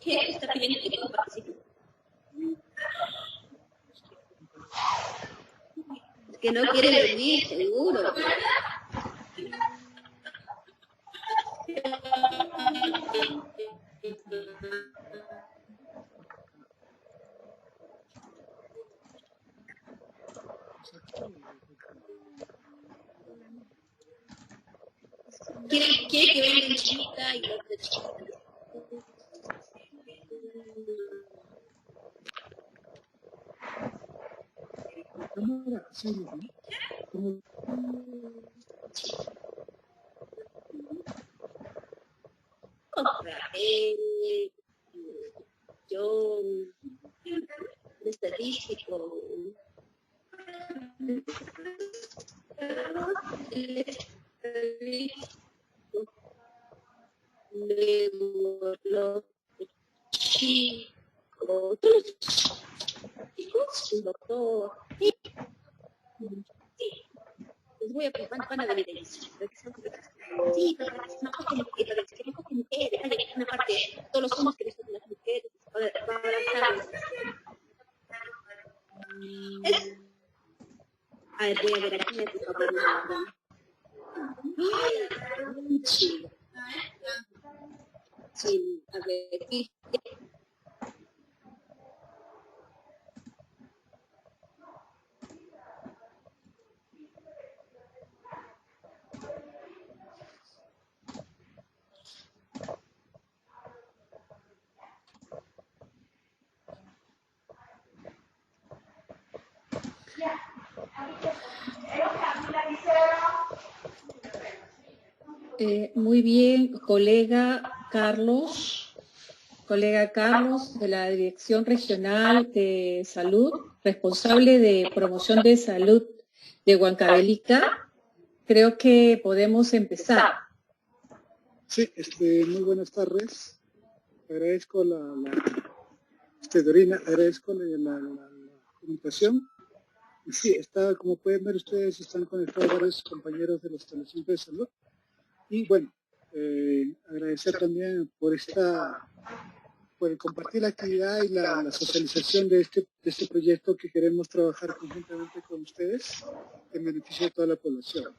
¿Qué está pidiendo que no participe? Es que no quiere venir, seguro. Quiere que venga chiquita y la otra chiquita. Cámara, sí, ¿no? Yo, estadístico, luego los chicos, todos los chicos, el doctor, sí, les voy a van a venir ellos. Sí, pero no cogen detalle, una parte, todos los hombres que les tocan las mujeres, va a avanzar. A ver, voy a ver aquí, por favor. Sí. Sí, a ver, aquí. Muy bien, colega Carlos de la Dirección Regional de Salud, responsable de promoción de salud de Huancavelica. Creo que podemos empezar. Sí, muy buenas tardes. Agradezco Dorina, agradezco la comunicación. Y sí, como pueden ver ustedes, están conectados varios compañeros de los establecimientos de salud. Y bueno, agradecer también por el compartir la actividad y la socialización de este proyecto que queremos trabajar conjuntamente con ustedes en beneficio de toda la población.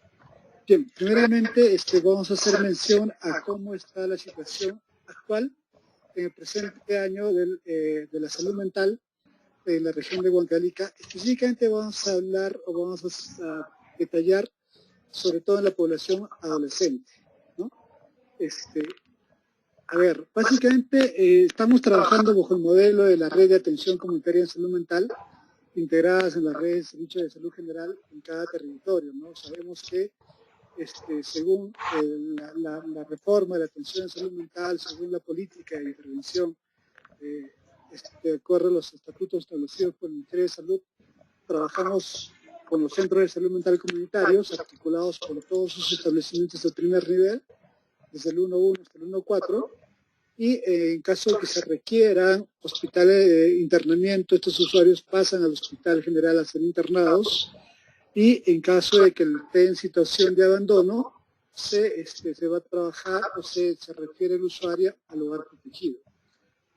Bien, primeramente vamos a hacer mención a cómo está la situación actual en el presente año de la salud mental en la región de Huancavelica. Específicamente vamos a hablar o vamos a detallar sobre todo en la población adolescente, ¿no? A ver, básicamente estamos trabajando bajo el modelo de la red de atención comunitaria en salud mental, integradas en las redes de servicios de salud general en cada territorio, ¿no? Sabemos que según la reforma de la atención en salud mental, según la política de intervención, de acuerdo a los estatutos establecidos por el Ministerio de Salud, trabajamos con los centros de salud mental comunitarios, articulados por todos sus establecimientos de primer nivel, desde el 1.1 hasta el 1.4, y en caso de que se requieran hospitales de internamiento, estos usuarios pasan al Hospital General a ser internados, y en caso de que esté en situación de abandono, se va a trabajar o se refiere el usuario al lugar protegido.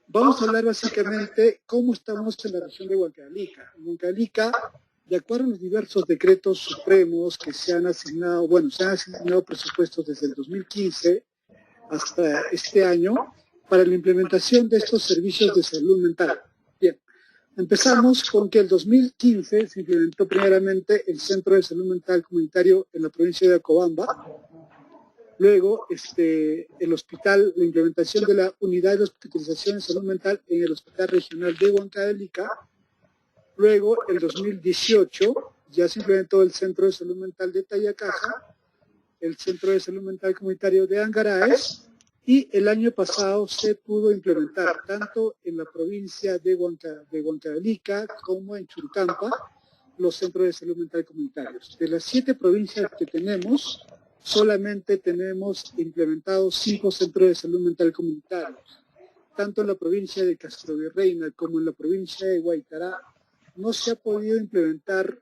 Vamos a hablar básicamente cómo estamos en la región de Huancavelica. En Huancavelica, de acuerdo a los diversos decretos supremos que se han asignado presupuestos desde el 2015 hasta este año para la implementación de estos servicios de salud mental. Bien, empezamos con que el 2015 se implementó primeramente el Centro de Salud Mental Comunitario en la provincia de Acobamba. Luego, el hospital, la implementación de la unidad de hospitalización en salud mental en el Hospital Regional de Huancavelica. Luego, el 2018, ya se implementó el Centro de Salud Mental de Tayacaja, el Centro de Salud Mental Comunitario de Angaraes, y el año pasado se pudo implementar tanto en la provincia de Huancavelica como en Churcampa los centros de salud mental comunitarios. De las 7 provincias que tenemos, solamente tenemos implementados 5 centros de salud mental comunitarios. Tanto en la provincia de Castrovirreyna como en la provincia de Huaytará no se ha podido implementar,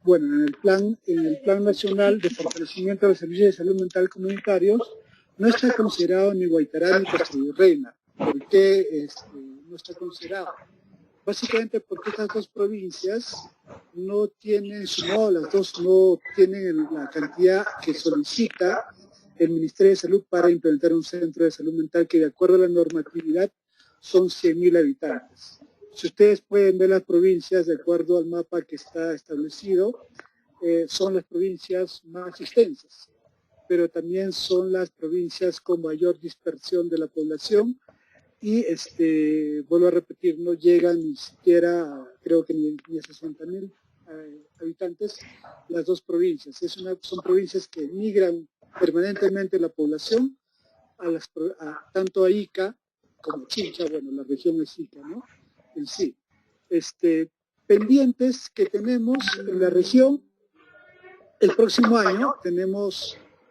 bueno, en el plan nacional de fortalecimiento de los servicios de salud mental comunitarios, no está considerado ni Guaytará ni Castrovirreyna. ¿Por qué no está considerado? Básicamente porque estas dos provincias no tienen, las dos no tienen la cantidad que solicita el Ministerio de Salud para implementar un centro de salud mental que, de acuerdo a la normatividad, son 100.000 habitantes. Si ustedes pueden ver las provincias, de acuerdo al mapa que está establecido, son las provincias más extensas, pero también son las provincias con mayor dispersión de la población y, vuelvo a repetir, no llegan ni siquiera, creo que ni a 60.000 habitantes las dos provincias. Son provincias que migran permanentemente la población tanto a Ica como Chincha, bueno, la región es Ica, ¿no? En sí. Pendientes que tenemos en la región, el próximo año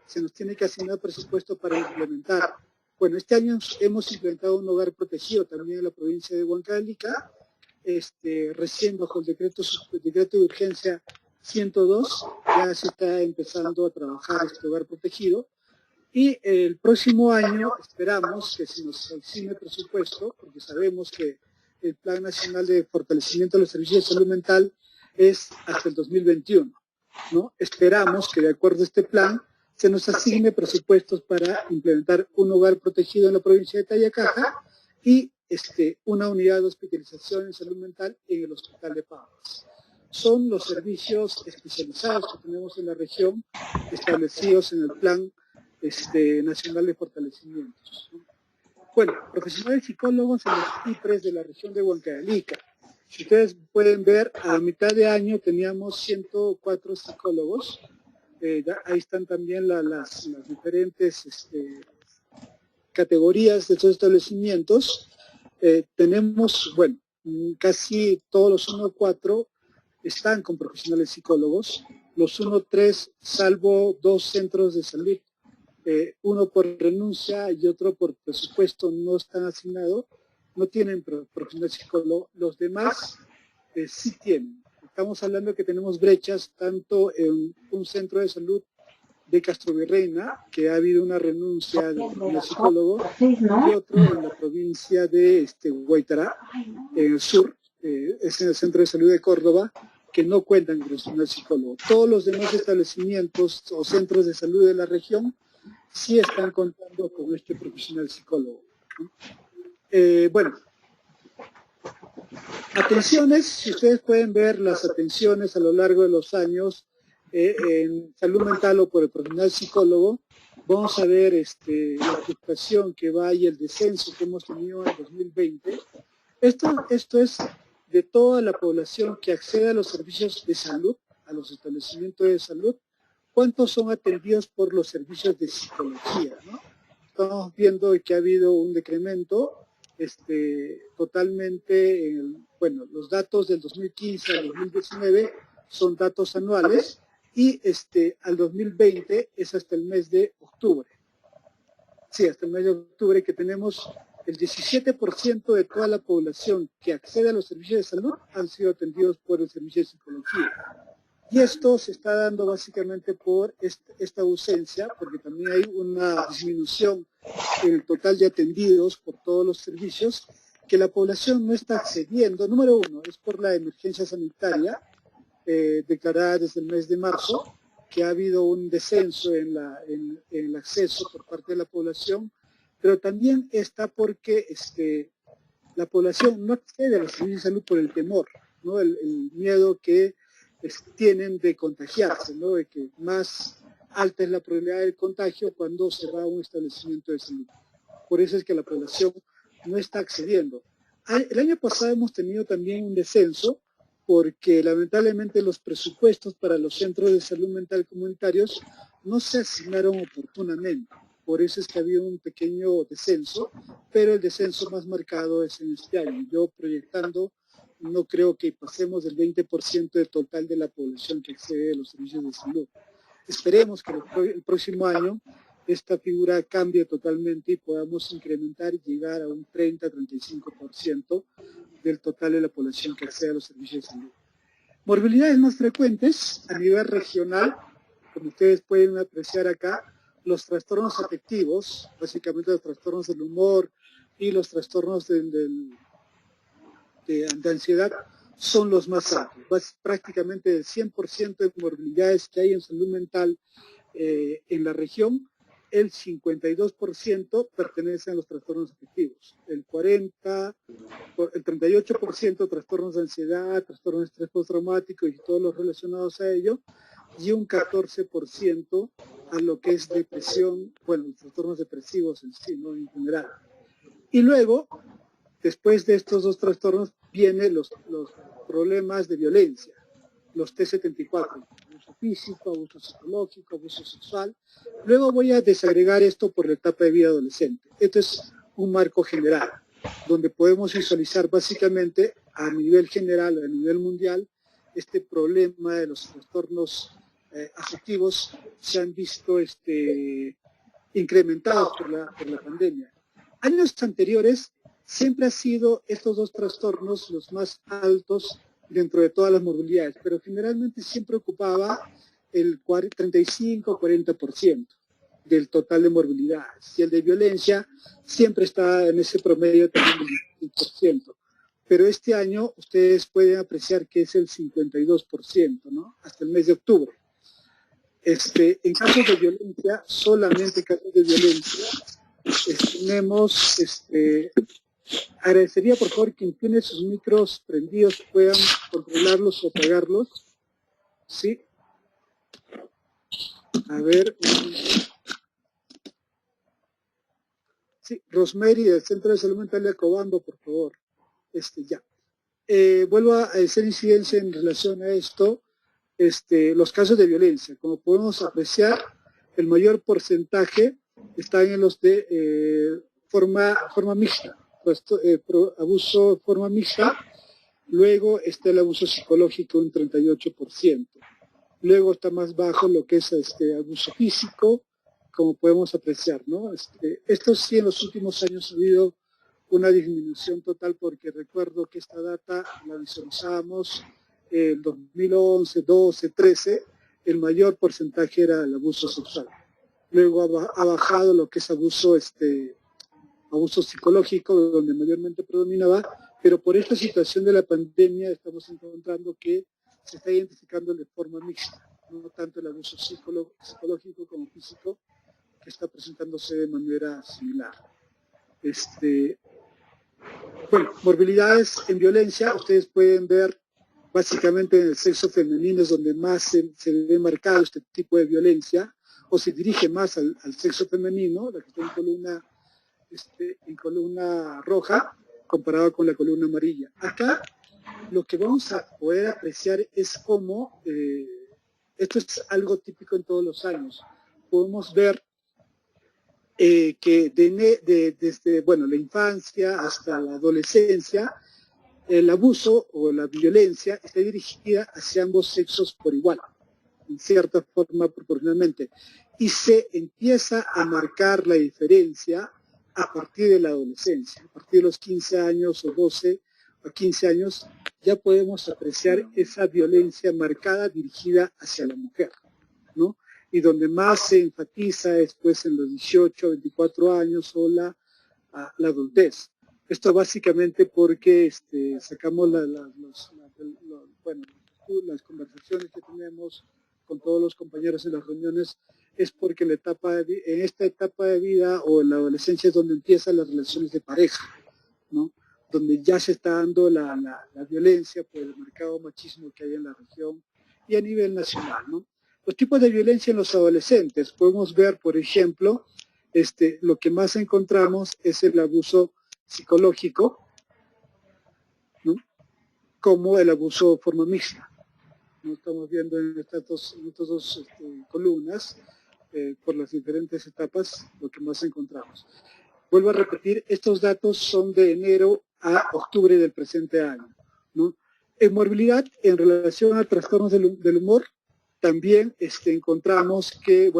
se nos tiene que asignar presupuesto para implementar. Bueno, este año hemos implementado un hogar protegido también en la provincia de Huancavelica, recién bajo el decreto de urgencia 102, ya se está empezando a trabajar este hogar protegido. Y el próximo año esperamos que se nos asigne presupuesto, porque sabemos que el Plan Nacional de Fortalecimiento de los Servicios de Salud Mental es hasta el 2021, ¿no? Esperamos que, de acuerdo a este plan, se nos asigne presupuestos para implementar un hogar protegido en la provincia de Tayacaja y una unidad de hospitalización en salud mental en el Hospital de Pavas. Son los servicios especializados que tenemos en la región, establecidos en el Plan Nacional de Fortalecimiento. Bueno, profesionales psicólogos en los IPRES de la región de Huancavelica. Si ustedes pueden ver, a mitad de año teníamos 104 psicólogos. Ahí están también las diferentes categorías de estos establecimientos. Tenemos, bueno, casi todos los 1-4 están con profesionales psicólogos. Los 1-3, salvo 2 centros de salud, uno por renuncia y otro por presupuesto, no están asignados, no tienen profesional psicólogo. Los demás sí tienen. Estamos hablando que tenemos brechas tanto en un centro de salud de Castrovirreyna, que ha habido una renuncia de psicólogo, y otro en la provincia de Guaytará, en el sur, es en el centro de salud de Córdoba, que no cuentan con profesional psicólogo. Todos los demás establecimientos o centros de salud de la región sí están contando con este profesional psicólogo, ¿no? Bueno, atenciones, si ustedes pueden ver las atenciones a lo largo de los años en salud mental o por el profesional psicólogo, vamos a ver la fluctuación que va y el descenso que hemos tenido en el 2020. Esto es de toda la población que accede a los servicios de salud, a los establecimientos de salud, ¿cuántos son atendidos por los servicios de psicología, ¿no? Estamos viendo que ha habido un decremento totalmente, bueno, los datos del 2015 al 2019 son datos anuales y al 2020 es hasta el mes de octubre. Sí, hasta el mes de octubre que tenemos el 17% de toda la población que accede a los servicios de salud han sido atendidos por el servicio de psicología. Y esto se está dando básicamente por esta ausencia, porque también hay una disminución en el total de atendidos por todos los servicios, que la población no está accediendo. Número uno, es por la emergencia sanitaria declarada desde el mes de marzo, que ha habido un descenso en el acceso por parte de la población, pero también está porque la población no accede a los servicios de salud por el temor, ¿no? El miedo que tienen de contagiarse, ¿no? De que más alta es la probabilidad del contagio cuando se va a un establecimiento de salud. Por eso es que la población no está accediendo. El año pasado hemos tenido también un descenso porque lamentablemente los presupuestos para los centros de salud mental comunitarios no se asignaron oportunamente. Por eso es que ha habido un pequeño descenso, pero el descenso más marcado es en este año. Yo proyectando, no creo que pasemos del 20% del total de la población que accede a los servicios de salud. Esperemos que el próximo año esta figura cambie totalmente y podamos incrementar y llegar a un 30-35% del total de la población que accede a los servicios de salud. Morbilidades más frecuentes a nivel regional, como ustedes pueden apreciar acá, los trastornos afectivos, básicamente los trastornos del humor y los trastornos de ansiedad, son los más altos. Prácticamente el 100% de morbilidades que hay en salud mental en la región, el 52% pertenecen a los trastornos afectivos, el 38% trastornos de ansiedad, trastornos de estrés postraumático y todos los relacionados a ello, y un 14% a lo que es depresión, bueno, los trastornos depresivos en sí, ¿no? En general. Y luego, después de estos dos trastornos, vienen los problemas de violencia, los T74, abuso físico, abuso psicológico, abuso sexual. Luego voy a desagregar esto por la etapa de vida adolescente. Esto es un marco general, donde podemos visualizar básicamente a nivel general, a nivel mundial, este problema de los trastornos afectivos se han visto incrementados por la pandemia. Años anteriores siempre han sido estos dos trastornos los más altos dentro de todas las morbilidades, pero generalmente siempre ocupaba el 35-40% del total de morbilidades. Y el de violencia siempre está en ese promedio también del 10%. Pero este año ustedes pueden apreciar que es el 52%, ¿no? Hasta el mes de octubre. En casos de violencia, solamente casos de violencia, tenemos, agradecería por favor quien tiene sus micros prendidos puedan controlarlos o apagarlos. ¿Sí? A ver. Sí, Rosemary del Centro de Salud Mental de Cobamba, por favor. Ya. Vuelvo a hacer incidencia en relación a esto. Los casos de violencia. Como podemos apreciar, el mayor porcentaje están en los de forma mixta. Abuso de forma mixta. Luego está el abuso psicológico, un 38%. Luego está más bajo lo que es abuso físico, como podemos apreciar, ¿no? Esto sí, en los últimos años ha habido una disminución total, porque recuerdo que esta data la visualizábamos en 2011, 12, 13, el mayor porcentaje era el abuso sexual. Luego ha bajado lo que es abuso psicológico, donde mayormente predominaba, pero por esta situación de la pandemia estamos encontrando que se está identificando de forma mixta, no tanto el abuso psicológico como físico, que está presentándose de manera similar. Bueno, morbilidades en violencia, ustedes pueden ver básicamente en el sexo femenino es donde más se ve marcado este tipo de violencia, o se dirige más al sexo femenino, la que está en columna roja, comparado con la columna amarilla. Acá lo que vamos a poder apreciar es cómo, esto es algo típico en todos los años, podemos ver que desde la infancia hasta la adolescencia, el abuso o la violencia está dirigida hacia ambos sexos por igual, en cierta forma proporcionalmente, y se empieza a marcar la diferencia a partir de la adolescencia. A partir de los 15 años o 12 o 15 años ya podemos apreciar esa violencia marcada dirigida hacia la mujer, ¿no? Y donde más se enfatiza es pues en los 18, 24 años o la adultez. Esto básicamente porque sacamos las conversaciones que tenemos con todos los compañeros en las reuniones, es porque en esta etapa de vida o en la adolescencia es donde empiezan las relaciones de pareja, ¿no? Donde ya se está dando la violencia por el marcado machismo que hay en la región y a nivel nacional, ¿no? Los tipos de violencia en los adolescentes, podemos ver, por ejemplo, lo que más encontramos es el abuso psicológico, ¿no? Como el abuso de forma mixta. ¿No? Estamos viendo en estas dos columnas, por las diferentes etapas, lo que más encontramos. Vuelvo a repetir, estos datos son de enero a octubre del presente año, ¿no? En morbilidad, en relación a trastornos del humor, también encontramos que,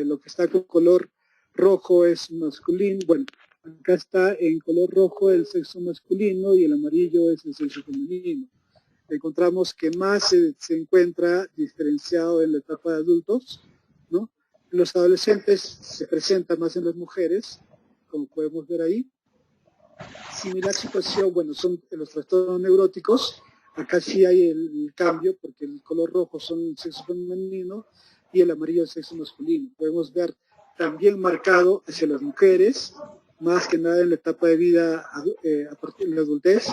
lo que está con color rojo es masculino, bueno, acá está en color rojo el sexo masculino y el amarillo es el sexo femenino. Encontramos que más se encuentra diferenciado en la etapa de adultos, ¿no? Los adolescentes se presentan más en las mujeres, como podemos ver ahí. Similar situación, bueno, son los trastornos neuróticos. Acá sí hay el cambio, porque el color rojo son el sexo femenino y el amarillo el sexo masculino. Podemos ver también marcado hacia las mujeres, más que nada en la etapa de vida a partir de la adultez,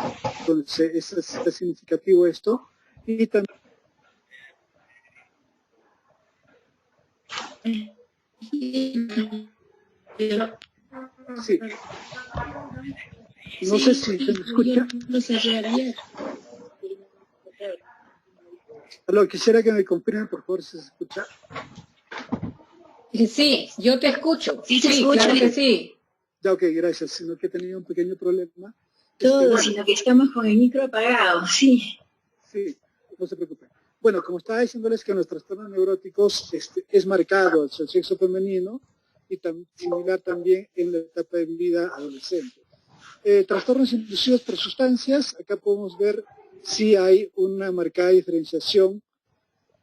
donde está significativo esto. Y también sí. No sé si se me escucha. Aló, quisiera que me confirmen, por favor, si se escucha. Sí, yo te escucho. Sí, te escucho. Claro que sí. Ya, ok, gracias. Sino que he tenido un pequeño problema. Todo, bueno, sino que estamos con el micro apagado, sí. Sí, no se preocupen. Bueno, como estaba diciéndoles que en los trastornos neuróticos es marcado hacia el sexo femenino y similar también en la etapa de vida adolescente. Trastornos inducidos por sustancias, acá podemos ver si hay una marcada diferenciación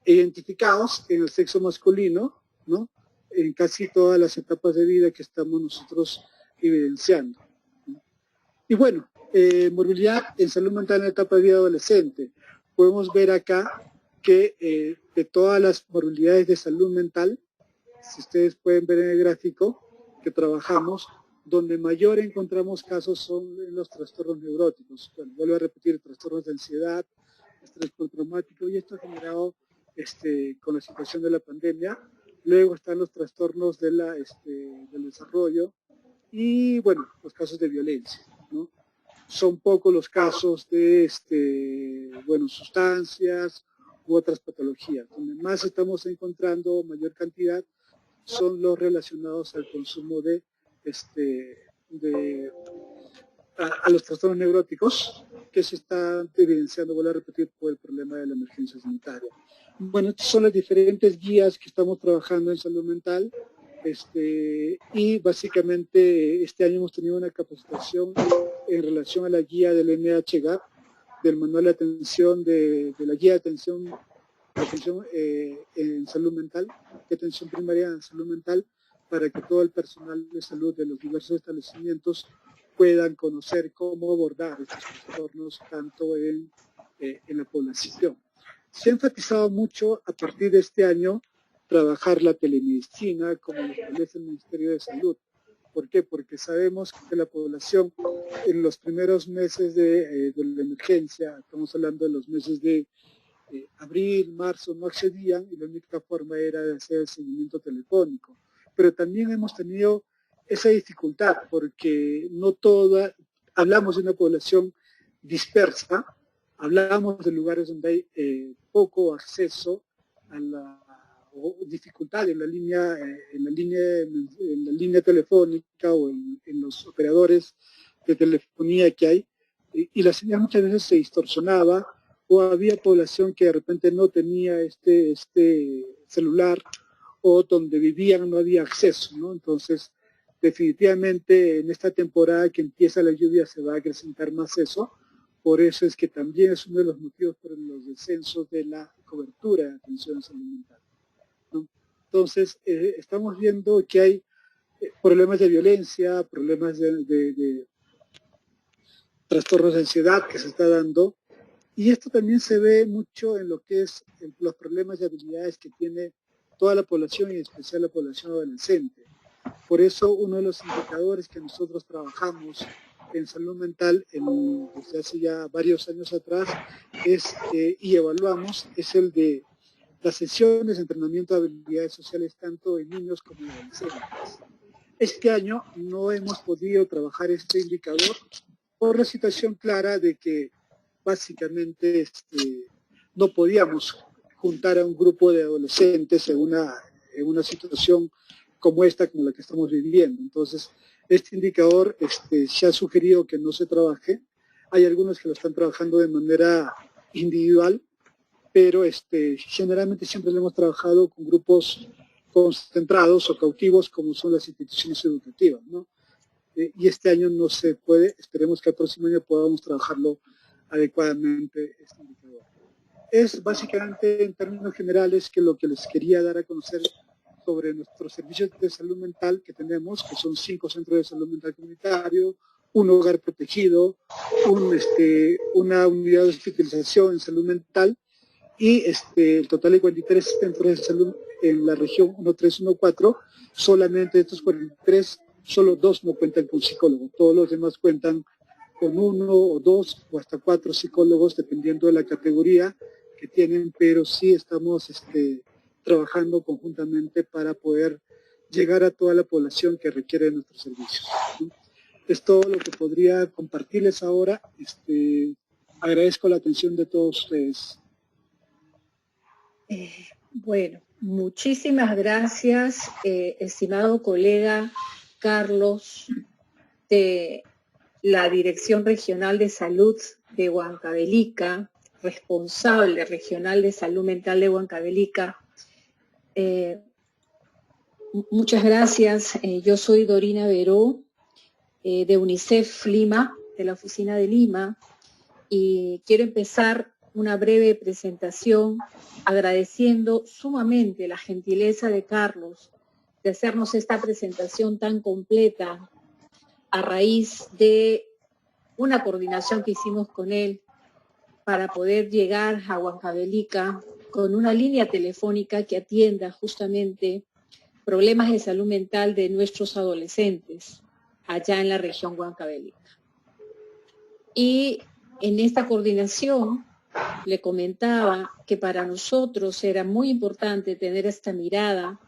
identificados en el sexo masculino, ¿no? En casi todas las etapas de vida que estamos nosotros evidenciando, ¿no? Y bueno, morbilidad en salud mental en la etapa de vida adolescente. Podemos ver acá que de todas las morbilidades de salud mental, si ustedes pueden ver en el gráfico que trabajamos, donde mayor encontramos casos son en los trastornos neuróticos. Bueno, vuelvo a repetir, trastornos de ansiedad, estrés postraumático, y esto ha generado con la situación de la pandemia. Luego están los trastornos de del desarrollo y, bueno, los casos de violencia, ¿no? Son pocos los casos de, bueno, sustancias u otras patologías. Donde más estamos encontrando mayor cantidad son los relacionados al consumo de a los trastornos neuróticos que se están evidenciando, vuelvo a repetir, por el problema de la emergencia sanitaria. Bueno, estas son las diferentes guías que estamos trabajando en salud mental, y básicamente este año hemos tenido una capacitación en relación a la guía del MHGAP, del manual de atención, de la guía de atención en salud mental, de atención primaria en salud mental, para que todo el personal de salud de los diversos establecimientos puedan conocer cómo abordar estos trastornos tanto en la población. Se ha enfatizado mucho a partir de este año trabajar la telemedicina como lo establece el Ministerio de Salud. ¿Por qué? Porque sabemos que la población en los primeros meses de la emergencia, estamos hablando de los meses de abril, marzo, no accedían y la única forma era de hacer el seguimiento telefónico. Pero también hemos tenido esa dificultad porque no toda, hablamos de una población dispersa, hablamos de lugares donde hay poco acceso a o dificultad en la línea telefónica o en los operadores de telefonía que hay, y la señal muchas veces se distorsionaba, o había población que de repente no tenía este celular, o donde vivían no había acceso, ¿no? Entonces, definitivamente en esta temporada que empieza la lluvia se va a acrecentar más eso. Por eso es que también es uno de los motivos por los descensos de la cobertura de atención en salud mental, ¿no? Entonces, estamos viendo que hay problemas de violencia, problemas de trastornos de ansiedad que se está dando, y esto también se ve mucho en lo que es los problemas de habilidades que tiene toda la población y en especial la población adolescente. Por eso uno de los indicadores que nosotros trabajamos en salud mental desde hace ya varios años atrás y evaluamos es el de las sesiones de entrenamiento de habilidades sociales tanto en niños como en adolescentes. Este año no hemos podido trabajar este indicador por la situación clara de que básicamente no podíamos juntar a un grupo de adolescentes en una situación como esta, como la que estamos viviendo. Entonces, este indicador se ha sugerido que no se trabaje. Hay algunos que lo están trabajando de manera individual, pero generalmente siempre lo hemos trabajado con grupos concentrados o cautivos como son las instituciones educativas, ¿no? Y este año no se puede, esperemos que el próximo año podamos trabajarlo adecuadamente este indicador. Es básicamente en términos generales que lo que les quería dar a conocer sobre nuestros servicios de salud mental que tenemos, que son 5 centros de salud mental comunitario, un hogar protegido, una unidad de hospitalización en salud mental y el total de 43 centros de salud en la región 1314. Solamente de estos 43, solo 2 no cuentan con psicólogo, todos los demás cuentan con 1 o 2 o hasta 4 psicólogos dependiendo de la categoría que tienen, pero sí estamos trabajando conjuntamente para poder llegar a toda la población que requiere de nuestros servicios, ¿sí? Es todo lo que podría compartirles ahora. Agradezco la atención de todos ustedes. Bueno, muchísimas gracias, estimado colega Carlos, de la Dirección Regional de Salud de Huancavelica, responsable regional de salud mental de Huancavelica. Muchas gracias. Yo soy Dorina Veró, de UNICEF Lima, de la oficina de Lima, y quiero empezar una breve presentación agradeciendo sumamente la gentileza de Carlos de hacernos esta presentación tan completa a raíz de una coordinación que hicimos con él para poder llegar a Huancavelica con una línea telefónica que atienda justamente problemas de salud mental de nuestros adolescentes allá en la región Huancavelica. Y en esta coordinación le comentaba que para nosotros era muy importante tener esta mirada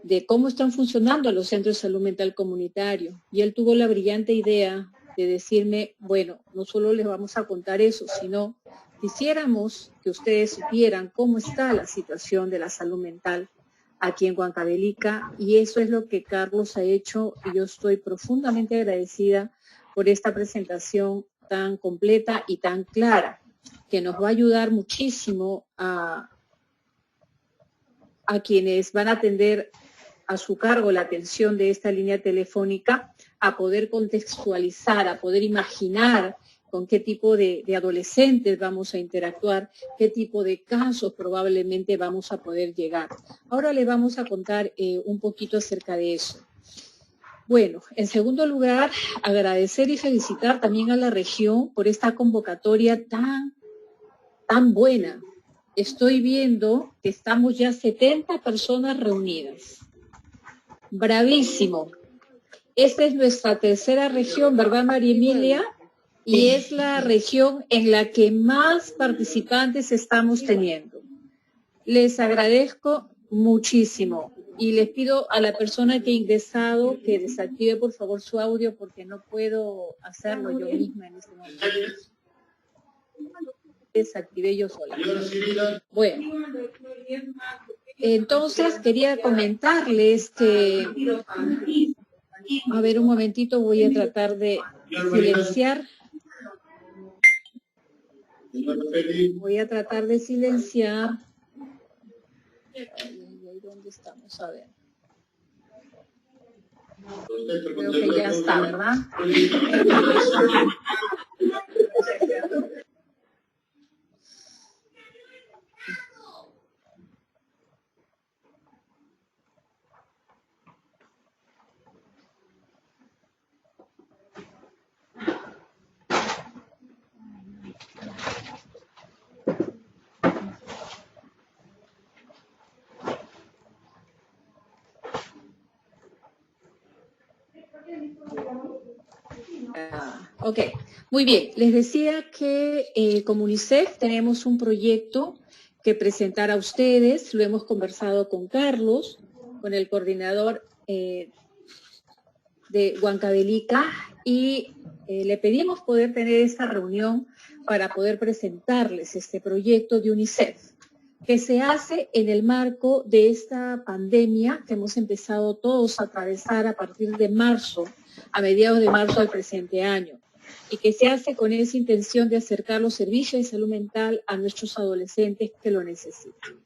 de cómo están funcionando los centros de salud mental comunitario. Y él tuvo la brillante idea de decirme, bueno, no solo les vamos a contar eso, sino quisiéramos que ustedes supieran cómo está la situación de la salud mental aquí en Huancavelica, y eso es lo que Carlos ha hecho, y yo estoy profundamente agradecida por esta presentación tan completa y tan clara, que nos va a ayudar muchísimo a quienes van a atender a su cargo la atención de esta línea telefónica, a poder contextualizar, a poder imaginar con qué tipo de adolescentes vamos a interactuar, qué tipo de casos probablemente vamos a poder llegar. Ahora les vamos a contar un poquito acerca de eso. Bueno, en segundo lugar, agradecer y felicitar también a la región por esta convocatoria tan buena. Estoy viendo que estamos ya 70 personas reunidas. Bravísimo. Esta es nuestra tercera región, ¿verdad, María Emilia? Y es la región en la que más participantes estamos teniendo. Les agradezco muchísimo y les pido a la persona que ha ingresado que desactive por favor su audio porque no puedo hacerlo yo misma en este momento. Desactivé yo sola. Bueno, entonces quería comentarles que, a ver un momentito, voy a tratar de silenciar. Voy a tratar de silenciar. ¿Dónde estamos? A ver. Creo que ya está, ¿verdad? Ok, muy bien. Les decía que como UNICEF tenemos un proyecto que presentar a ustedes. Lo hemos conversado con Carlos, con el coordinador de Huancavelica, y le pedimos poder tener esta reunión para poder presentarles este proyecto de UNICEF, que se hace en el marco de esta pandemia que hemos empezado todos a atravesar a partir de marzo, a mediados de marzo del presente año, y que se hace con esa intención de acercar los servicios de salud mental a nuestros adolescentes que lo necesitan.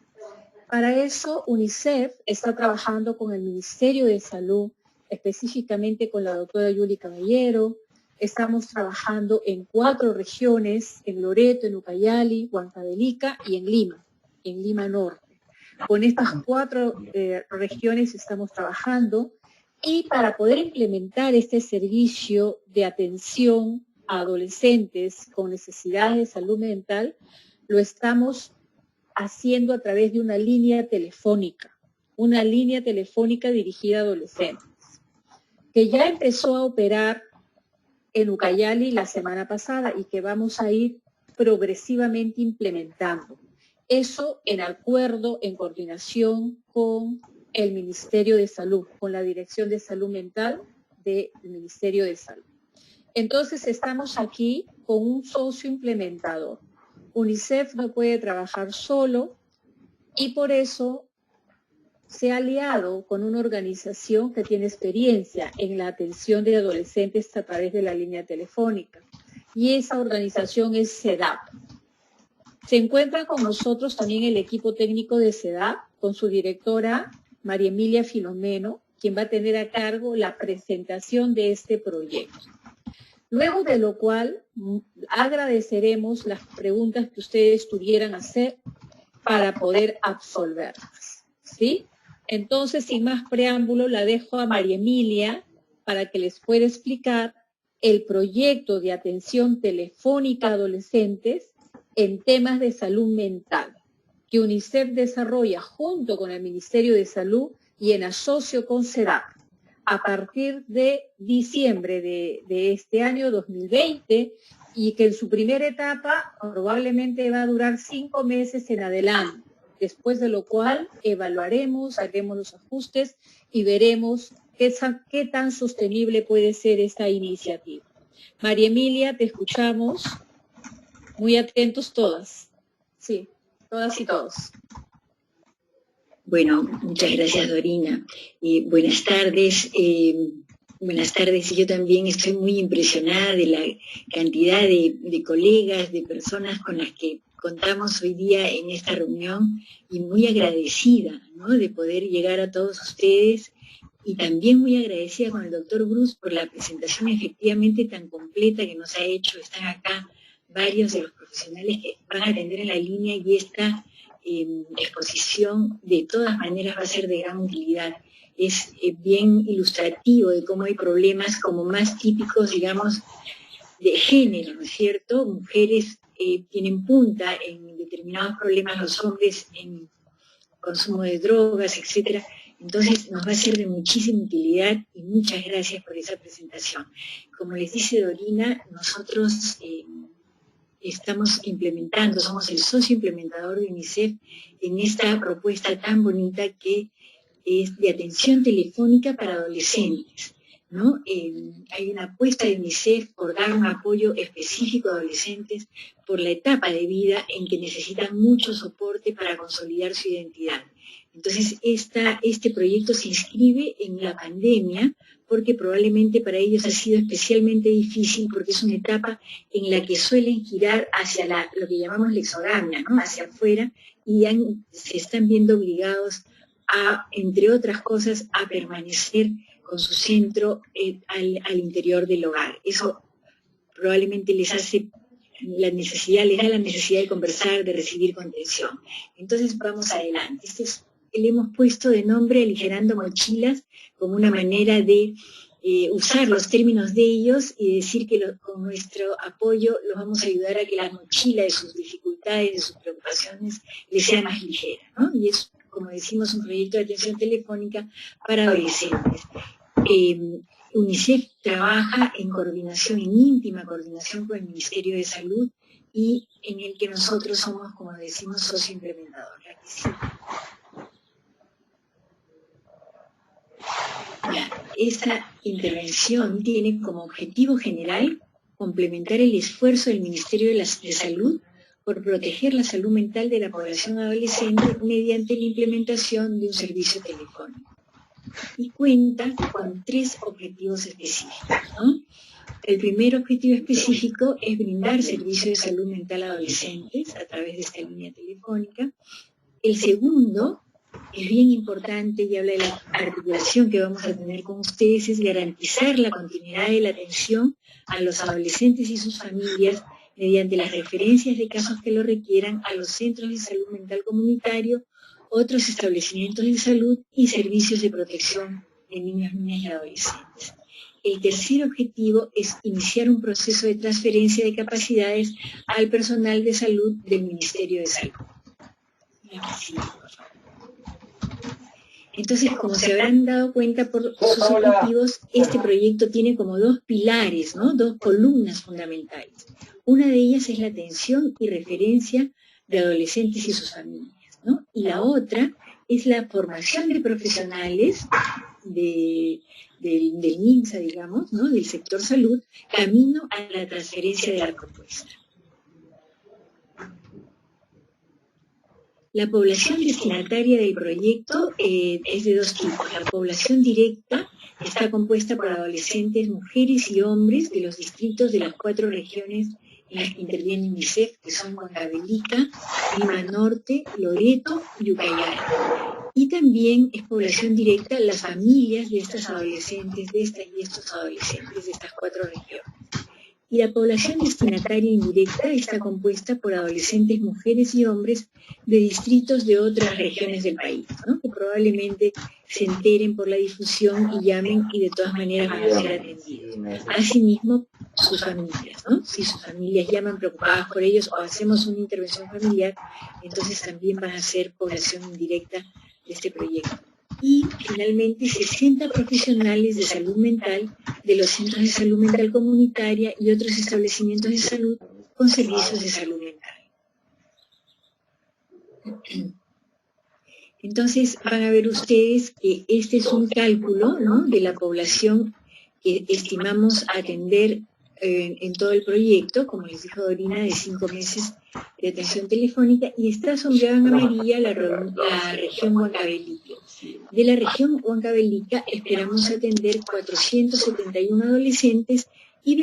Para eso, UNICEF está trabajando con el Ministerio de Salud, específicamente con la doctora Yuli Caballero. Estamos trabajando en 4 regiones, en Loreto, en Ucayali, Huancavelica y en Lima Norte. Con estas 4 regiones estamos trabajando y para poder implementar este servicio de atención a adolescentes con necesidades de salud mental, lo estamos haciendo a través de una línea telefónica dirigida a adolescentes, que ya empezó a operar en Ucayali la semana pasada y que vamos a ir progresivamente implementando. Eso en acuerdo, en coordinación con el Ministerio de Salud, con la Dirección de Salud Mental del Ministerio de Salud. Entonces estamos aquí con un socio implementador. UNICEF no puede trabajar solo y por eso se ha aliado con una organización que tiene experiencia en la atención de adolescentes a través de la línea telefónica. Y esa organización es CEDAP. Se encuentra con nosotros también el equipo técnico de CEDAP, con su directora María Emilia Filomeno, quien va a tener a cargo la presentación de este proyecto. Luego de lo cual agradeceremos las preguntas que ustedes tuvieran hacer para poder absolverlas, ¿sí? Entonces, sin más preámbulo, la dejo a María Emilia para que les pueda explicar el proyecto de atención telefónica a adolescentes en temas de salud mental que UNICEF desarrolla junto con el Ministerio de Salud y en asocio con CEDAP a partir de diciembre de este año 2020 y que en su primera etapa probablemente va a durar 5 meses en adelante, después de lo cual evaluaremos, haremos los ajustes y veremos qué tan sostenible puede ser esta iniciativa. María Emilia, te escuchamos. Muy atentos todas. Sí, todas y todos. Bueno, muchas gracias, Dorina. Buenas tardes. Buenas tardes. Yo también estoy muy impresionada de la cantidad de colegas, de personas con las que contamos hoy día en esta reunión y muy agradecida, ¿no?, de poder llegar a todos ustedes y también muy agradecida con el doctor Bruce por la presentación efectivamente tan completa que nos ha hecho. Están acá varios de los profesionales que van a atender en la línea y esta exposición de todas maneras va a ser de gran utilidad. Es bien ilustrativo de cómo hay problemas como más típicos, digamos, de género, ¿no es cierto? Mujeres tienen punta en determinados problemas, los hombres en consumo de drogas, etcétera. Entonces nos va a ser de muchísima utilidad y muchas gracias por esa presentación. Como les dice Dorina, nosotros estamos implementando, somos el socio implementador de UNICEF en esta propuesta tan bonita que es de atención telefónica para adolescentes, ¿no? Hay una apuesta de UNICEF por dar un apoyo específico a adolescentes por la etapa de vida en que necesitan mucho soporte para consolidar su identidad. Entonces, este proyecto se inscribe en la pandemia porque probablemente para ellos ha sido especialmente difícil porque es una etapa en la que suelen girar hacia lo que llamamos la exogamia, ¿no?, hacia afuera, y se están viendo obligados a, entre otras cosas, a permanecer con su centro al interior del hogar. Eso probablemente les da la necesidad de conversar, de recibir contención. Entonces vamos adelante. Le hemos puesto de nombre Aligerando Mochilas como una manera de usar los términos de ellos y decir que con nuestro apoyo los vamos a ayudar a que la mochila de sus dificultades, de sus preocupaciones, les sea más ligera, ¿no? Y es, como decimos, un proyecto de atención telefónica para adolescentes. UNICEF trabaja en íntima coordinación con el Ministerio de Salud y en el que nosotros somos, como decimos, socio implementador. Esta intervención tiene como objetivo general complementar el esfuerzo del Ministerio de Salud por proteger la salud mental de la población adolescente mediante la implementación de un servicio telefónico. Y cuenta con 3 objetivos específicos, ¿no? El primer objetivo específico es brindar servicios de salud mental a adolescentes a través de esta línea telefónica. El segundo es bien importante y habla de la articulación que vamos a tener con ustedes, es garantizar la continuidad de la atención a los adolescentes y sus familias mediante las referencias de casos que lo requieran a los centros de salud mental comunitario, otros establecimientos de salud y servicios de protección de niños, niñas y adolescentes. El tercer objetivo es iniciar un proceso de transferencia de capacidades al personal de salud del Ministerio de Salud. Entonces, como se habrán dado cuenta por sus objetivos, este proyecto tiene como dos pilares, ¿no? Dos columnas fundamentales. Una de ellas es la atención y referencia de adolescentes y sus familias, ¿no? Y la otra es la formación de profesionales del MINSA, digamos, ¿no? Del sector salud, camino a la transferencia de la propuesta. La población destinataria del proyecto es de dos tipos. La población directa está compuesta por adolescentes, mujeres y hombres de los distritos de las 4 regiones en las que interviene UNICEF, que son Huancavelica, Lima Norte, Loreto y Ucayali. Y también es población directa las familias de estas adolescentes, de estas y estos adolescentes de estas 4 regiones. Y la población destinataria indirecta está compuesta por adolescentes, mujeres y hombres de distritos de otras regiones del país, ¿no? Que probablemente se enteren por la difusión y llamen y de todas maneras van a ser atendidos. Asimismo, sus familias, ¿no? Si sus familias llaman preocupadas por ellos o hacemos una intervención familiar, entonces también van a ser población indirecta de este proyecto. Y finalmente 60 profesionales de salud mental de los centros de salud mental comunitaria y otros establecimientos de salud con servicios de salud mental. Entonces van a ver ustedes que este es un cálculo, ¿no?, de la población que estimamos atender en todo el proyecto, como les dijo Dorina, de 5 meses de atención telefónica, y está sombreada en amarilla la región Huancavelica. De la región Huancavelica esperamos atender 471 adolescentes y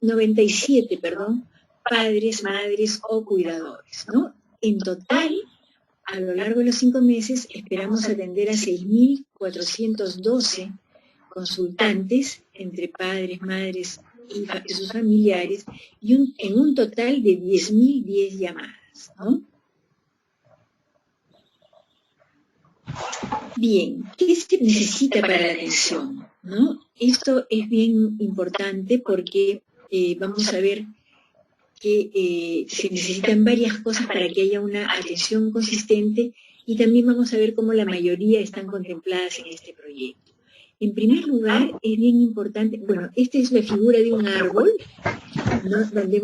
97 padres, madres o cuidadores, ¿no? En total, a lo largo de los 5 meses, esperamos atender a 6.412 consultantes entre padres, madres y sus familiares, y en un total de 10.010 llamadas, ¿no? Bien, ¿qué se necesita para la atención, ¿no? Esto es bien importante porque vamos a ver que se necesitan varias cosas para que haya una atención consistente, y también vamos a ver cómo la mayoría están contempladas en este proyecto. En primer lugar, es bien importante, bueno, esta es la figura de un árbol, ¿no?, donde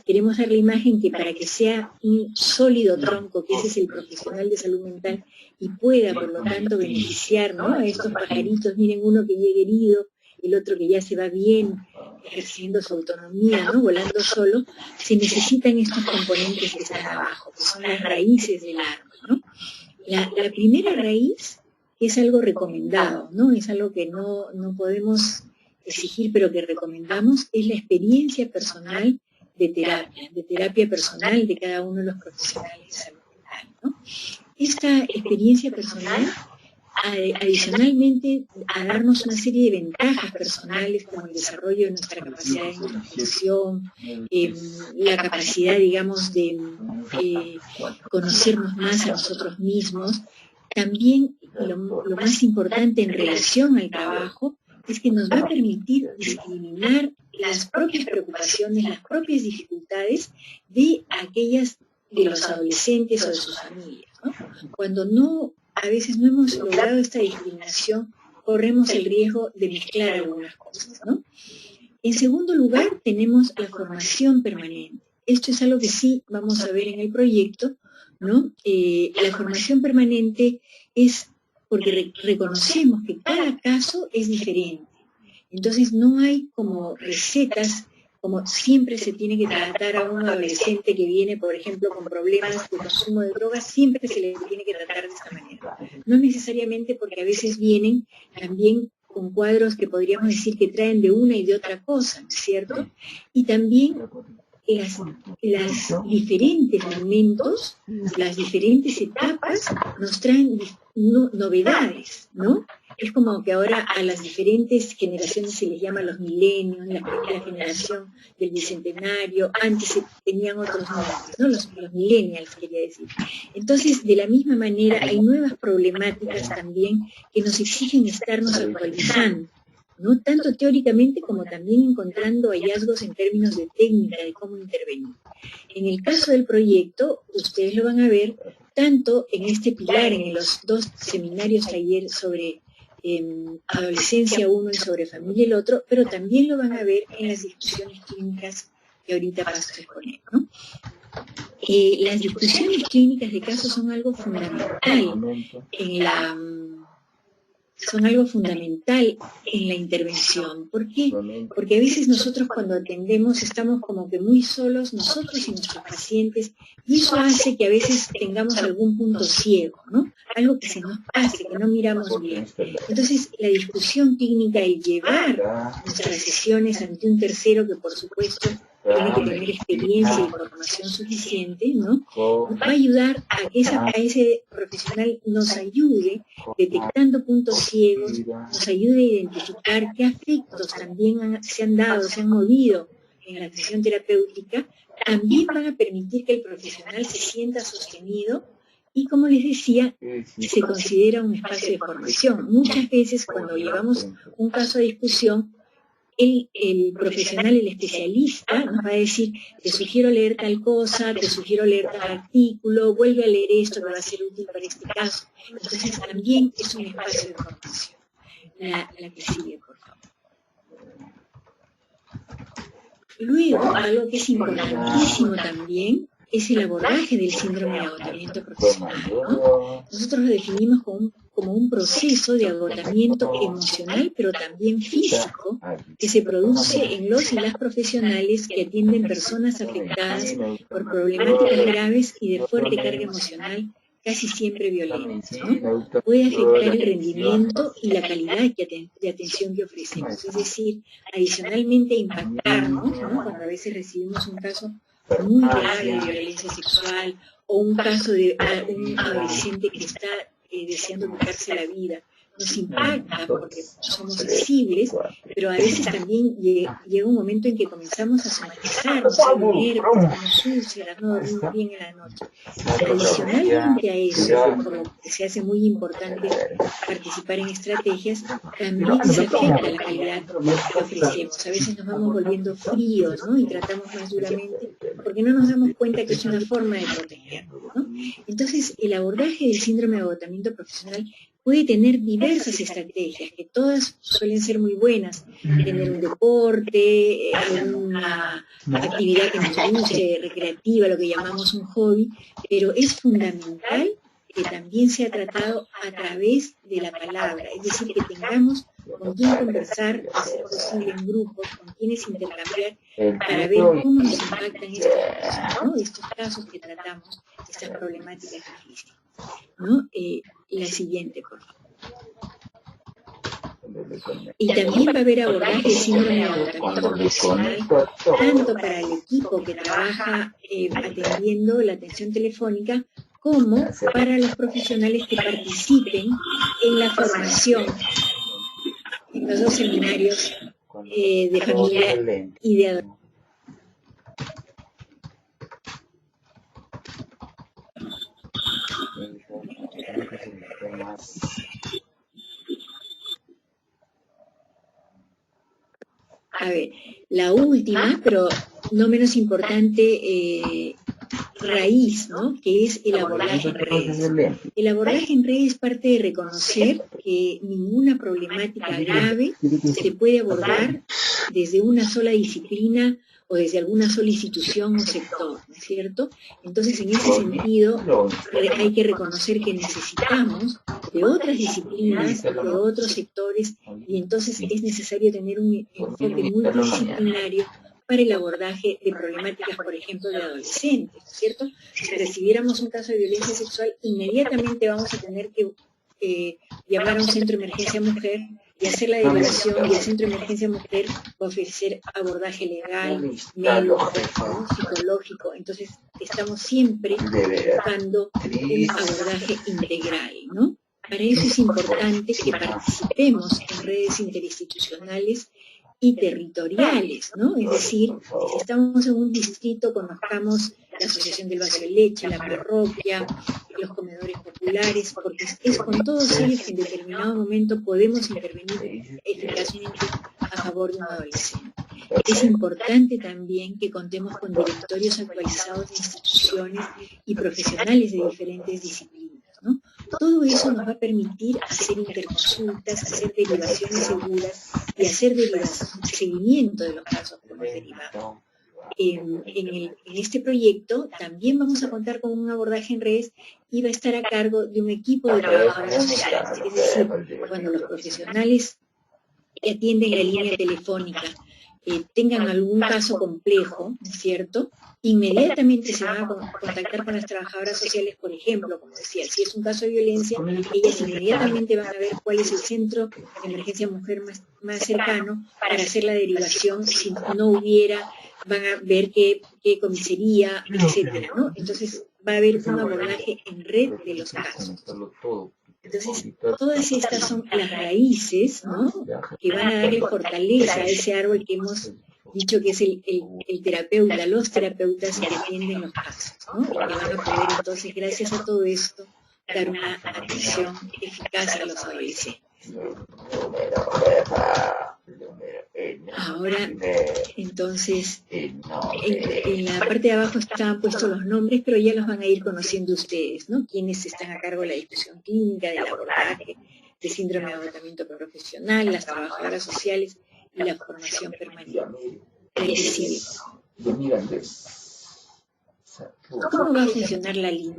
queremos dar la imagen que para que sea un sólido tronco, que ese es el profesional de salud mental, y pueda, por lo tanto, beneficiar, ¿no?, a estos pajaritos. Miren, uno que llega herido, el otro que ya se va bien, ejerciendo su autonomía, ¿no?, volando solo. Se necesitan estos componentes que están abajo, que son las raíces del árbol, ¿no? La primera raíz es algo recomendado, ¿no? Es algo que no podemos exigir, pero que recomendamos, es la experiencia personal de terapia personal de cada uno de los profesionales de salud mental, ¿no? Esta experiencia personal, adicionalmente a darnos una serie de ventajas personales, como el desarrollo de nuestra capacidad de introspección, la capacidad, digamos, de conocernos más a nosotros mismos, también lo más importante en relación al trabajo es que nos va a permitir discriminar las propias preocupaciones, las propias dificultades de aquellas de los adolescentes o de sus familias, ¿no? Cuando a veces no hemos logrado esta discriminación, corremos el riesgo de mezclar algunas cosas, ¿no? En segundo lugar, tenemos la formación permanente. Esto es algo que sí vamos a ver en el proyecto, ¿no? La formación permanente es porque reconocemos que cada caso es diferente. Entonces no hay como recetas, como siempre se tiene que tratar a un adolescente que viene, por ejemplo, con problemas de consumo de drogas, siempre se le tiene que tratar de esta manera. No necesariamente, porque a veces vienen también con cuadros que podríamos decir que traen de una y de otra cosa, ¿cierto? Y también las diferentes momentos, las diferentes etapas nos traen novedades, ¿no? Es como que ahora a las diferentes generaciones se les llama los milenios, la generación del bicentenario, antes se tenían otros nombres, ¿no? Los millennials, quería decir. Entonces, de la misma manera, hay nuevas problemáticas también que nos exigen estarnos actualizando, ¿no? Tanto teóricamente como también encontrando hallazgos en términos de técnica, de cómo intervenir. En el caso del proyecto, ustedes lo van a ver tanto en este pilar, en los 2 seminarios taller sobre adolescencia uno y sobre familia el otro, pero también lo van a ver en las discusiones clínicas que ahorita paso a exponer, ¿no? Las discusiones clínicas de casos son algo fundamental en la intervención. ¿Por qué? Porque a veces nosotros cuando atendemos estamos como que muy solos, nosotros y nuestros pacientes, y eso hace que a veces tengamos algún punto ciego, ¿no? Algo que se nos pase, que no miramos bien. Entonces, la discusión clínica, el llevar nuestras sesiones ante un tercero que por supuesto tiene que tener experiencia y formación suficiente, ¿no? Va a ayudar a que ese profesional nos ayude detectando puntos ciegos, nos ayude a identificar qué afectos también se han dado, se han movido en la sesión terapéutica, también van a permitir que el profesional se sienta sostenido y, como les decía, se considera un espacio de formación. Muchas veces cuando llevamos un caso a discusión, el profesional, el especialista, nos va a decir, te sugiero leer tal cosa, te sugiero leer tal artículo, vuelve a leer esto que va a ser útil para este caso. Entonces también es un espacio de formación. La que sigue, por favor. Luego, algo que es importantísimo también, es el abordaje del síndrome de agotamiento profesional, ¿no? Nosotros lo definimos como un proceso de agotamiento emocional, pero también físico, que se produce en los y las profesionales que atienden personas afectadas por problemáticas graves y de fuerte carga emocional, casi siempre violentas, ¿no? Puede afectar el rendimiento y la calidad de atención que ofrecemos, es decir, adicionalmente impactarnos, ¿no? Cuando a veces recibimos un caso muy grave de violencia sexual o un caso de un adolescente que está deseando quitarse la vida, nos impacta porque somos sensibles, pero a veces también llega un momento en que comenzamos a somatizarnos, a nervios, nos úlceras, no dormimos bien en la noche. Adicionalmente a eso, por lo que se hace muy importante participar en estrategias, también se afecta la calidad que ofrecemos. A veces nos vamos volviendo fríos, ¿no? Y tratamos más duramente porque no nos damos cuenta que es una forma de protegernos, ¿no? Entonces, el abordaje del síndrome de agotamiento profesional puede tener diversas estrategias, que todas suelen ser muy buenas. Tener un deporte, una actividad que nos guste, recreativa, lo que llamamos un hobby, pero es fundamental que también sea tratado a través de la palabra, es decir, que tengamos con quién conversar, a ser posible en grupos, con quienes intercambiar, para ver cómo nos impactan estos casos que tratamos, estas problemáticas difíciles, ¿no? La siguiente, por favor. Y también va a haber abordaje de síndrome de agotamiento profesional, tanto para el equipo que trabaja atendiendo la atención telefónica, como para los profesionales que participen en la formación, en los 2 seminarios de familia y de adolescencia. A ver, la última, pero no menos importante, raíz, ¿no? Que es el abordaje en redes. El abordaje en redes parte de reconocer que ninguna problemática grave se puede abordar desde una sola disciplina o desde alguna sola institución o sector, ¿no es cierto? Entonces, en ese sentido, hay que reconocer que necesitamos de otras disciplinas, de otros sectores, y entonces es necesario tener un enfoque multidisciplinario para el abordaje de problemáticas, por ejemplo, de adolescentes, ¿no es cierto? Si recibiéramos un caso de violencia sexual, inmediatamente vamos a tener que llamar a un centro de emergencia mujer y hacer la derivación, y el Centro de Emergencia Mujer va a ofrecer abordaje legal, médico, ¿no? Psicológico. Entonces, estamos siempre buscando un abordaje integral, ¿no? Para eso es importante que participemos en redes interinstitucionales y territoriales, ¿no? Es decir, si estamos en un distrito, conozcamos la Asociación del Vaso de Leche, la parroquia, los comedores populares, porque es con todos ellos que en determinado momento podemos intervenir eficazmente a favor de un adolescente. Es importante también que contemos con directorios actualizados de instituciones y profesionales de diferentes disciplinas, ¿no? Todo eso nos va a permitir hacer interconsultas, hacer derivaciones seguras y hacer seguimiento de los casos que hemos derivado. En este proyecto también vamos a contar con un abordaje en redes y va a estar a cargo de un equipo de trabajadoras sociales. Es decir, cuando los profesionales que atienden la línea telefónica tengan algún caso complejo, ¿no es cierto?, inmediatamente se van a contactar con las trabajadoras sociales, por ejemplo, como decía, si es un caso de violencia, ellas inmediatamente van a ver cuál es el centro de emergencia mujer más cercano para hacer la derivación. Si no hubiera, van a ver qué comisaría, etcétera, ¿no? Entonces va a haber un abordaje en red de los casos. Entonces, todas estas son las raíces, ¿no?, que van a darle fortaleza a ese árbol que hemos dicho que es el terapeuta, los terapeutas que atienden los casos, ¿no? Y que van a poder entonces, gracias a todo esto, dar una atención eficaz a los adolescentes. Ahora, entonces, en la parte de abajo estaban puestos los nombres, pero ya los van a ir conociendo ustedes, ¿no? Quienes están a cargo de la discusión clínica, del abordaje, de síndrome de agotamiento profesional, las trabajadoras sociales y la formación permanente. ¿Cómo va a funcionar la línea?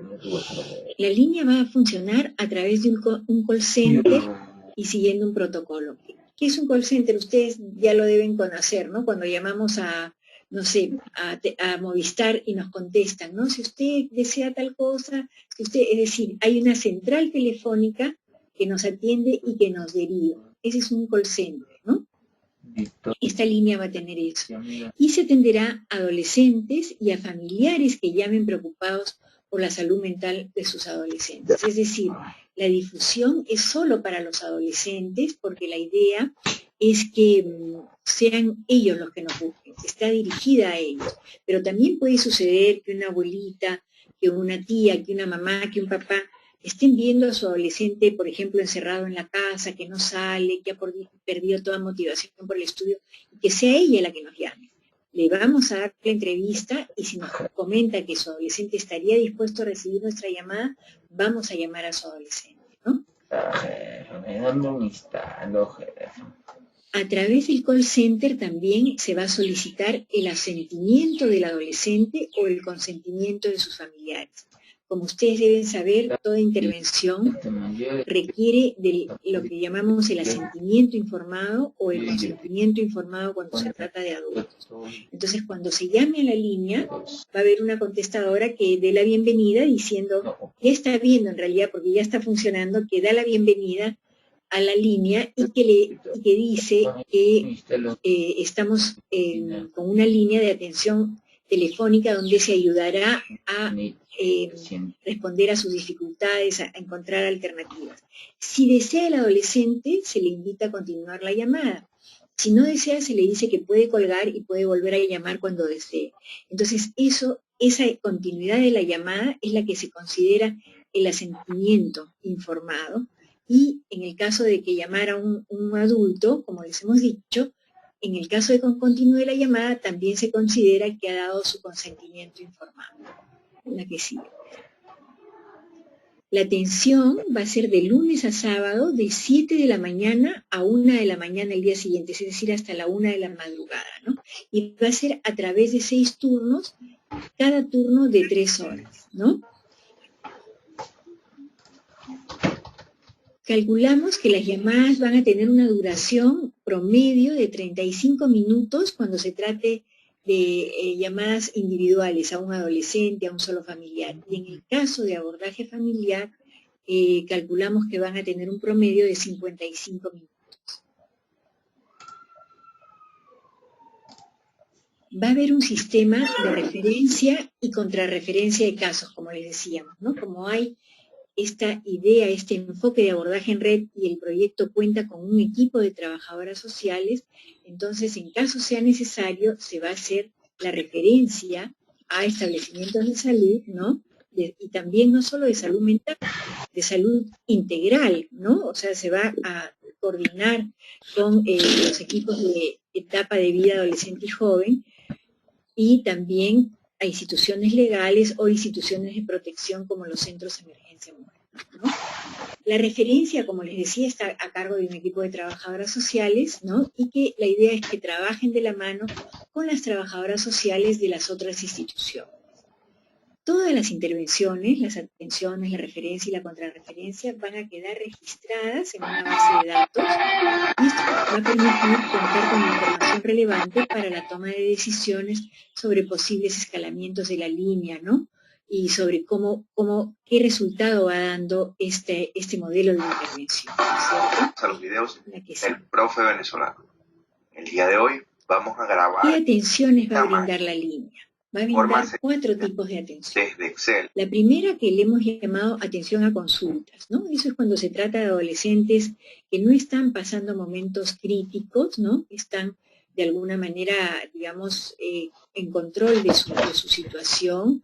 La línea va a funcionar a través de un call center y siguiendo un protocolo. ¿Qué es un call center? Ustedes ya lo deben conocer, ¿no? Cuando llamamos a, no sé, a Movistar y nos contestan, ¿no? Si usted desea tal cosa, es decir, hay una central telefónica que nos atiende y que nos deriva. Ese es un call center, ¿no? Esta línea va a tener eso. Y se atenderá a adolescentes y a familiares que llamen preocupados por la salud mental de sus adolescentes. Es decir, la difusión es solo para los adolescentes porque la idea es que sean ellos los que nos busquen, está dirigida a ellos. Pero también puede suceder que una abuelita, que una tía, que una mamá, que un papá estén viendo a su adolescente, por ejemplo, encerrado en la casa, que no sale, que ha perdido toda motivación por el estudio, y que sea ella la que nos llame. Le vamos a dar la entrevista y si nos comenta que su adolescente estaría dispuesto a recibir nuestra llamada, vamos a llamar a su adolescente, ¿no? A través del call center también se va a solicitar el asentimiento del adolescente o el consentimiento de sus familiares. Como ustedes deben saber, toda intervención requiere de lo que llamamos el asentimiento informado o el consentimiento informado cuando se trata de adultos. Entonces, cuando se llame a la línea, va a haber una contestadora que dé la bienvenida diciendo, ya está viendo en realidad, porque ya está funcionando, que da la bienvenida a la línea y que dice que estamos con una línea de atención telefónica donde se ayudará a responder a sus dificultades, a encontrar alternativas. Si desea el adolescente, se le invita a continuar la llamada. Si no desea, se le dice que puede colgar y puede volver a llamar cuando desee. Entonces, esa continuidad de la llamada es la que se considera el asentimiento informado. Y en el caso de que llamara un adulto, como les hemos dicho, en el caso de que continúe la llamada, también se considera que ha dado su consentimiento informado. La que sigue. La atención va a ser de lunes a sábado, de 7 de la mañana a 1 de la mañana el día siguiente, es decir, hasta la 1 de la madrugada, ¿no? Y va a ser a través de 6 turnos, cada turno de 3 horas, ¿no? Calculamos que las llamadas van a tener una duración promedio de 35 minutos cuando se trate de llamadas individuales a un adolescente, a un solo familiar. Y en el caso de abordaje familiar, calculamos que van a tener un promedio de 55 minutos. va a haber un sistema de referencia y contrarreferencia de casos, como les decíamos, ¿no? Como hay esta idea, este enfoque de abordaje en red y el proyecto cuenta con un equipo de trabajadoras sociales, entonces en caso sea necesario se va a hacer la referencia a establecimientos de salud, ¿no? Y también no solo de salud mental, de salud integral, ¿no? O sea, se va a coordinar con los equipos de etapa de vida adolescente y joven y también a instituciones legales o instituciones de protección como los centros de emergencia modernos, ¿no? La referencia, como les decía, está a cargo de un equipo de trabajadoras sociales, ¿no? Y que la idea es que trabajen de la mano con las trabajadoras sociales de las otras instituciones. Todas las intervenciones, las atenciones, la referencia y la contrarreferencia van a quedar registradas en una base de datos y esto va a permitir contar con información relevante para la toma de decisiones sobre posibles escalamientos de la línea, ¿no? Y sobre qué resultado va dando este modelo de intervención, ¿cierto? A los videos del profe venezolano. El día de hoy vamos a grabar. ¿Qué atenciones va a brindar la línea? Va a brindar 4 tipos de atención. Desde Excel. La primera que le hemos llamado atención a consultas, ¿no? Eso es cuando se trata de adolescentes que no están pasando momentos críticos, ¿no? Están de alguna manera, digamos, en control de su situación,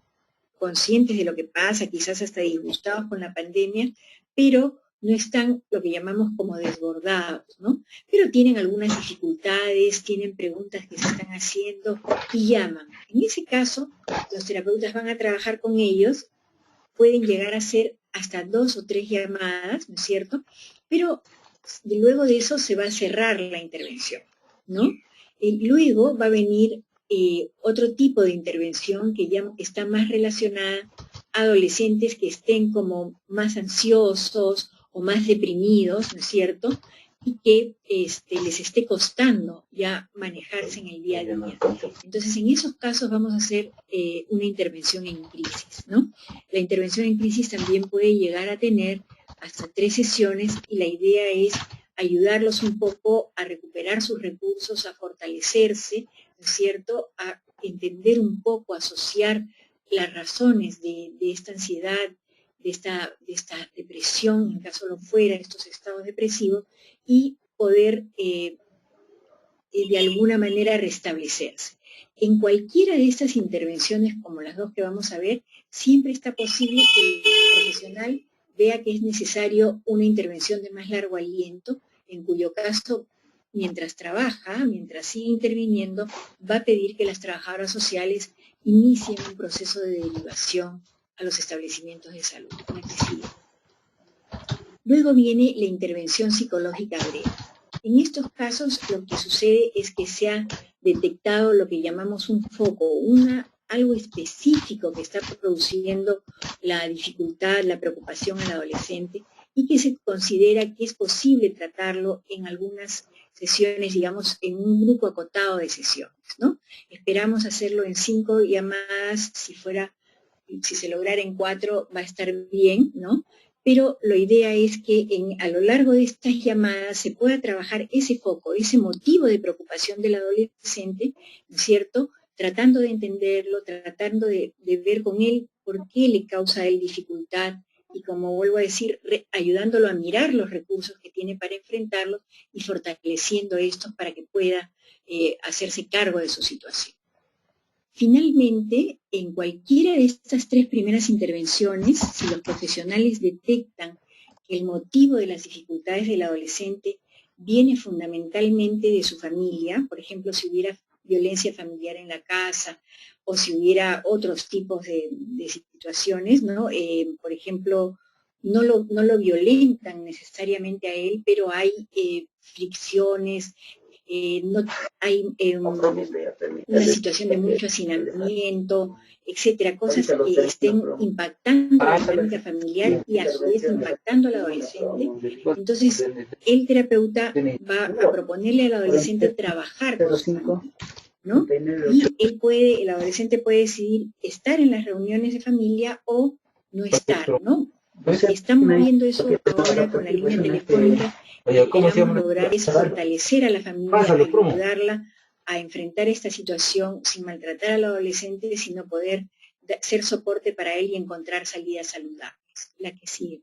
conscientes de lo que pasa, quizás hasta disgustados con la pandemia, pero no están lo que llamamos como desbordados, ¿no? Pero tienen algunas dificultades, tienen preguntas que se están haciendo y llaman. En ese caso, los terapeutas van a trabajar con ellos, pueden llegar a hacer hasta 2 o 3 llamadas, ¿no es cierto? Pero luego de eso se va a cerrar la intervención, ¿no? Luego va a venir otro tipo de intervención que ya está más relacionada a adolescentes que estén como más ansiosos o más deprimidos, ¿no es cierto?, y que les esté costando ya manejarse en el día a día. Entonces, en esos casos vamos a hacer una intervención en crisis, ¿no? La intervención en crisis también puede llegar a tener hasta 3 sesiones y la idea es ayudarlos un poco a recuperar sus recursos, a fortalecerse, ¿no es cierto?, a entender un poco, a asociar las razones de esta ansiedad, de esta depresión, en caso lo fuera, estos estados depresivos, y poder de alguna manera restablecerse. En cualquiera de estas intervenciones, como las 2 que vamos a ver, siempre está posible que el profesional vea que es necesario una intervención de más largo aliento, en cuyo caso, mientras trabaja, mientras sigue interviniendo, va a pedir que las trabajadoras sociales inicien un proceso de derivación a los establecimientos de salud. Luego viene la intervención psicológica breve. En estos casos lo que sucede es que se ha detectado lo que llamamos un foco, algo específico que está produciendo la dificultad, la preocupación al adolescente y que se considera que es posible tratarlo en algunas sesiones, digamos, en un grupo acotado de sesiones, ¿no? Esperamos hacerlo en 5 llamadas, si se lograra en 4 va a estar bien, ¿no? Pero la idea es que a lo largo de estas llamadas se pueda trabajar ese foco, ese motivo de preocupación del adolescente, ¿no es cierto?, tratando de entenderlo, tratando de ver con él por qué le causa a él dificultad y, como vuelvo a decir, ayudándolo a mirar los recursos que tiene para enfrentarlos y fortaleciendo estos para que pueda hacerse cargo de su situación. Finalmente, en cualquiera de estas 3 primeras intervenciones, si los profesionales detectan que el motivo de las dificultades del adolescente viene fundamentalmente de su familia, por ejemplo, si hubiera violencia familiar en la casa o si hubiera otros tipos de situaciones, ¿no? Por ejemplo, no lo violentan necesariamente a él, pero hay fricciones, hay una situación de mucho hacinamiento, etcétera, cosas que estén impactando la dinámica familiar y a su vez impactando al adolescente. Entonces, el terapeuta va a proponerle al adolescente trabajar con su familia, ¿no? Y el adolescente puede decidir estar en las reuniones de familia o no estar, ¿no? Estamos viendo eso ahora con la línea telefónica. Lo que queremos lograr es fortalecer a la familia, ayudarla a enfrentar esta situación sin maltratar al adolescente, sino poder ser soporte para él y encontrar salidas saludables. La que sigue.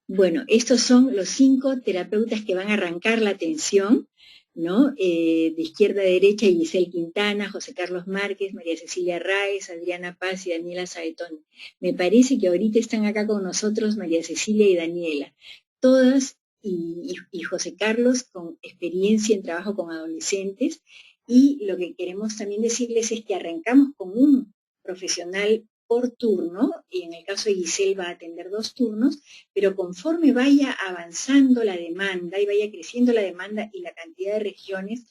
Bueno, estos son los 5 terapeutas que van a arrancar la atención, ¿no? De izquierda a derecha, Giselle Quintana, José Carlos Márquez, María Cecilia Raez, Adriana Paz y Daniela Saetón. Me parece que ahorita están acá con nosotros María Cecilia y Daniela, todas y José Carlos con experiencia en trabajo con adolescentes, y lo que queremos también decirles es que arrancamos con un profesional por turno, y en el caso de Giselle va a atender 2 turnos, pero conforme vaya avanzando la demanda y vaya creciendo la demanda y la cantidad de regiones,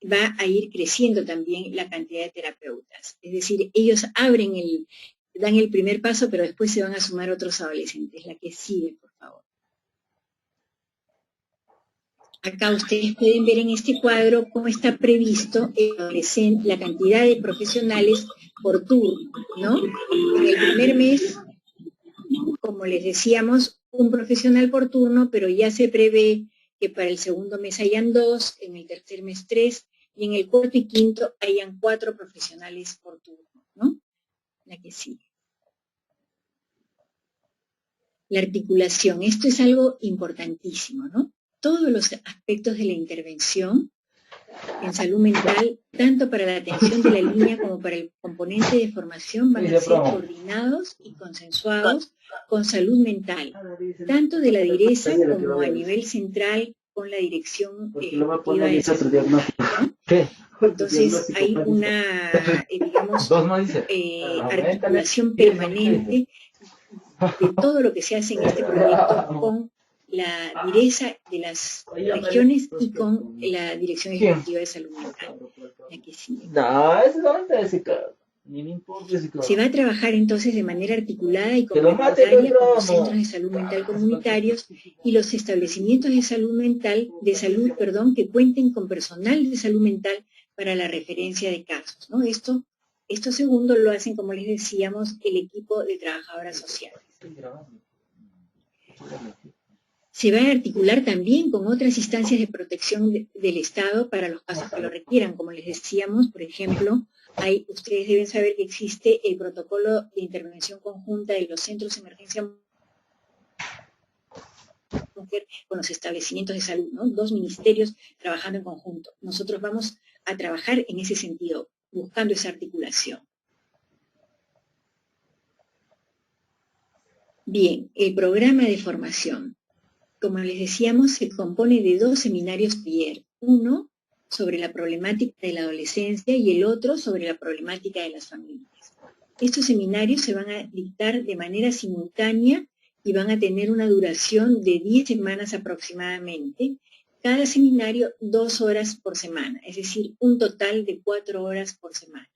va a ir creciendo también la cantidad de terapeutas. Es decir, ellos dan el primer paso, pero después se van a sumar otros adolescentes. La que sigue, por favor. Acá ustedes pueden ver en este cuadro cómo está previsto la cantidad de profesionales por turno, ¿no? En el primer mes, como les decíamos, un profesional por turno, pero ya se prevé que para el segundo mes hayan 2, en el tercer mes 3, y en el cuarto y quinto hayan 4 profesionales por turno, ¿no? La que sigue. La articulación, esto es algo importantísimo, ¿no? Todos los aspectos de la intervención en salud mental, tanto para la atención de la línea como para el componente de formación, van a ser coordinados y consensuados con salud mental, tanto de la DIRESA como a nivel central con la Dirección Ejecutiva de Salud Mental, ¿no? Entonces hay una, digamos, articulación permanente de todo lo que se hace en este proyecto con la DIRESA de las regiones y con la Dirección Ejecutiva de Salud Mental. Aquí sí. Se va a trabajar entonces de manera articulada y complementaria con los centros de salud mental comunitarios y los establecimientos de salud que cuenten con personal de salud mental para la referencia de casos, ¿no? Esto segundo lo hacen, como les decíamos, el equipo de trabajadoras sociales. Se va a articular también con otras instancias de protección del Estado para los casos que lo requieran. Como les decíamos, por ejemplo, ustedes deben saber que existe el protocolo de intervención conjunta de los centros de emergencia mujer con los establecimientos de salud, ¿no? 2 ministerios trabajando en conjunto. Nosotros vamos a trabajar en ese sentido, buscando esa articulación. Bien, el programa de formación. Como les decíamos, se compone de 2 seminarios taller. Uno sobre la problemática de la adolescencia y el otro sobre la problemática de las familias. Estos seminarios se van a dictar de manera simultánea y van a tener una duración de 10 semanas aproximadamente. Cada seminario 2 horas por semana, es decir, un total de 4 horas por semana.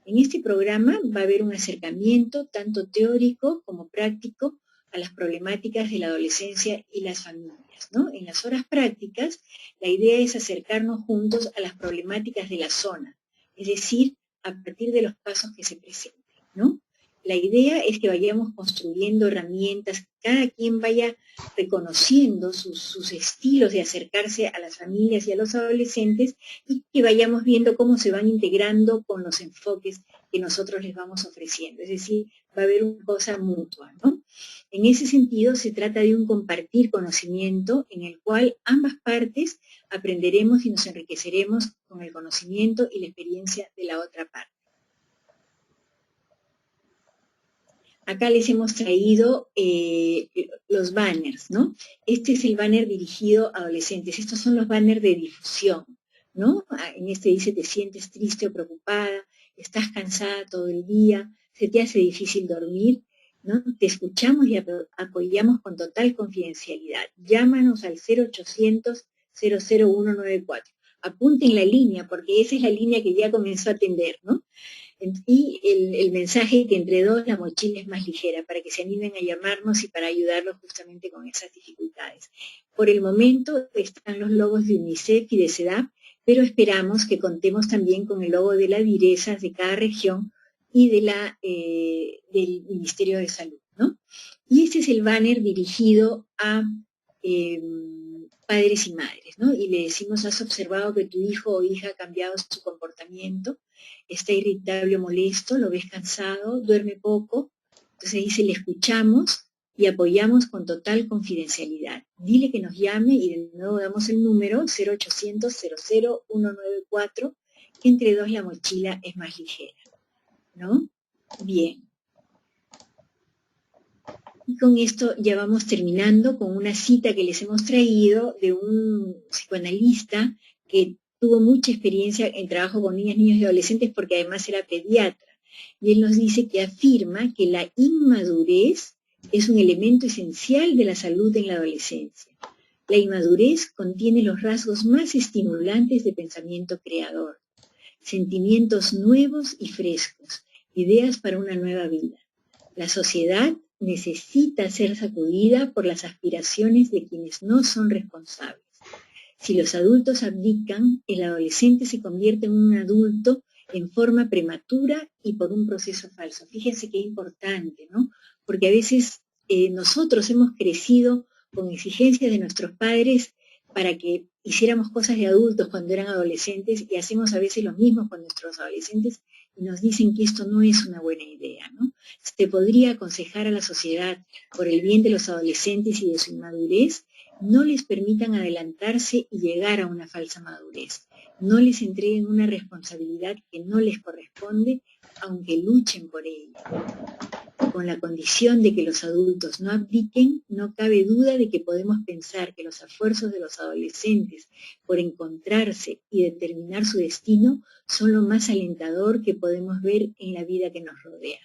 En este programa va a haber un acercamiento tanto teórico como práctico a las problemáticas de la adolescencia y las familias, ¿no? En las horas prácticas, la idea es acercarnos juntos a las problemáticas de la zona, es decir, a partir de los casos que se presenten, ¿no? La idea es que vayamos construyendo herramientas, cada quien vaya reconociendo sus estilos de acercarse a las familias y a los adolescentes y que vayamos viendo cómo se van integrando con los enfoques que nosotros les vamos ofreciendo. Es decir, va a haber una cosa mutua, ¿no? En ese sentido, se trata de un compartir conocimiento en el cual ambas partes aprenderemos y nos enriqueceremos con el conocimiento y la experiencia de la otra parte. Acá les hemos traído los banners, ¿no? Este es el banner dirigido a adolescentes. Estos son los banners de difusión, ¿no? En este dice, te sientes triste o preocupada, estás cansada todo el día, se te hace difícil dormir, ¿no? Te escuchamos y apoyamos con total confidencialidad. Llámanos al 0800-00194. Apunten la línea, porque esa es la línea que ya comenzó a atender, ¿no? Y el mensaje que entre 2 la mochila es más ligera, para que se animen a llamarnos y para ayudarlos justamente con esas dificultades. Por el momento están los logos de UNICEF y de CEDAP, pero esperamos que contemos también con el logo de la DIRESA de cada región y de del Ministerio de Salud, ¿no? Y este es el banner dirigido a padres y madres, ¿no? Y le decimos, ¿has observado que tu hijo o hija ha cambiado su comportamiento? ¿Está irritable o molesto? ¿Lo ves cansado? ¿Duerme poco? Entonces dice, le escuchamos y apoyamos con total confidencialidad. Dile que nos llame y de nuevo damos el número 0800 00 194, que entre dos la mochila es más ligera, ¿no? Bien. Y con esto ya vamos terminando con una cita que les hemos traído de un psicoanalista que tuvo mucha experiencia en trabajo con niñas, niños y adolescentes porque además era pediatra. Y él nos dice que afirma que la inmadurez es un elemento esencial de la salud en la adolescencia. La inmadurez contiene los rasgos más estimulantes de pensamiento creador, sentimientos nuevos y frescos, ideas para una nueva vida. La sociedad necesita ser sacudida por las aspiraciones de quienes no son responsables. Si los adultos abdican, el adolescente se convierte en un adulto en forma prematura y por un proceso falso. Fíjense qué importante, ¿no? Porque a veces nosotros hemos crecido con exigencias de nuestros padres para que hiciéramos cosas de adultos cuando eran adolescentes y hacemos a veces lo mismo con nuestros adolescentes y nos dicen que esto no es una buena idea, ¿no? Se podría aconsejar a la sociedad, por el bien de los adolescentes y de su inmadurez, no les permitan adelantarse y llegar a una falsa madurez. No les entreguen una responsabilidad que no les corresponde, aunque luchen por ella. Con la condición de que los adultos no abdiquen, no cabe duda de que podemos pensar que los esfuerzos de los adolescentes por encontrarse y determinar su destino son lo más alentador que podemos ver en la vida que nos rodea.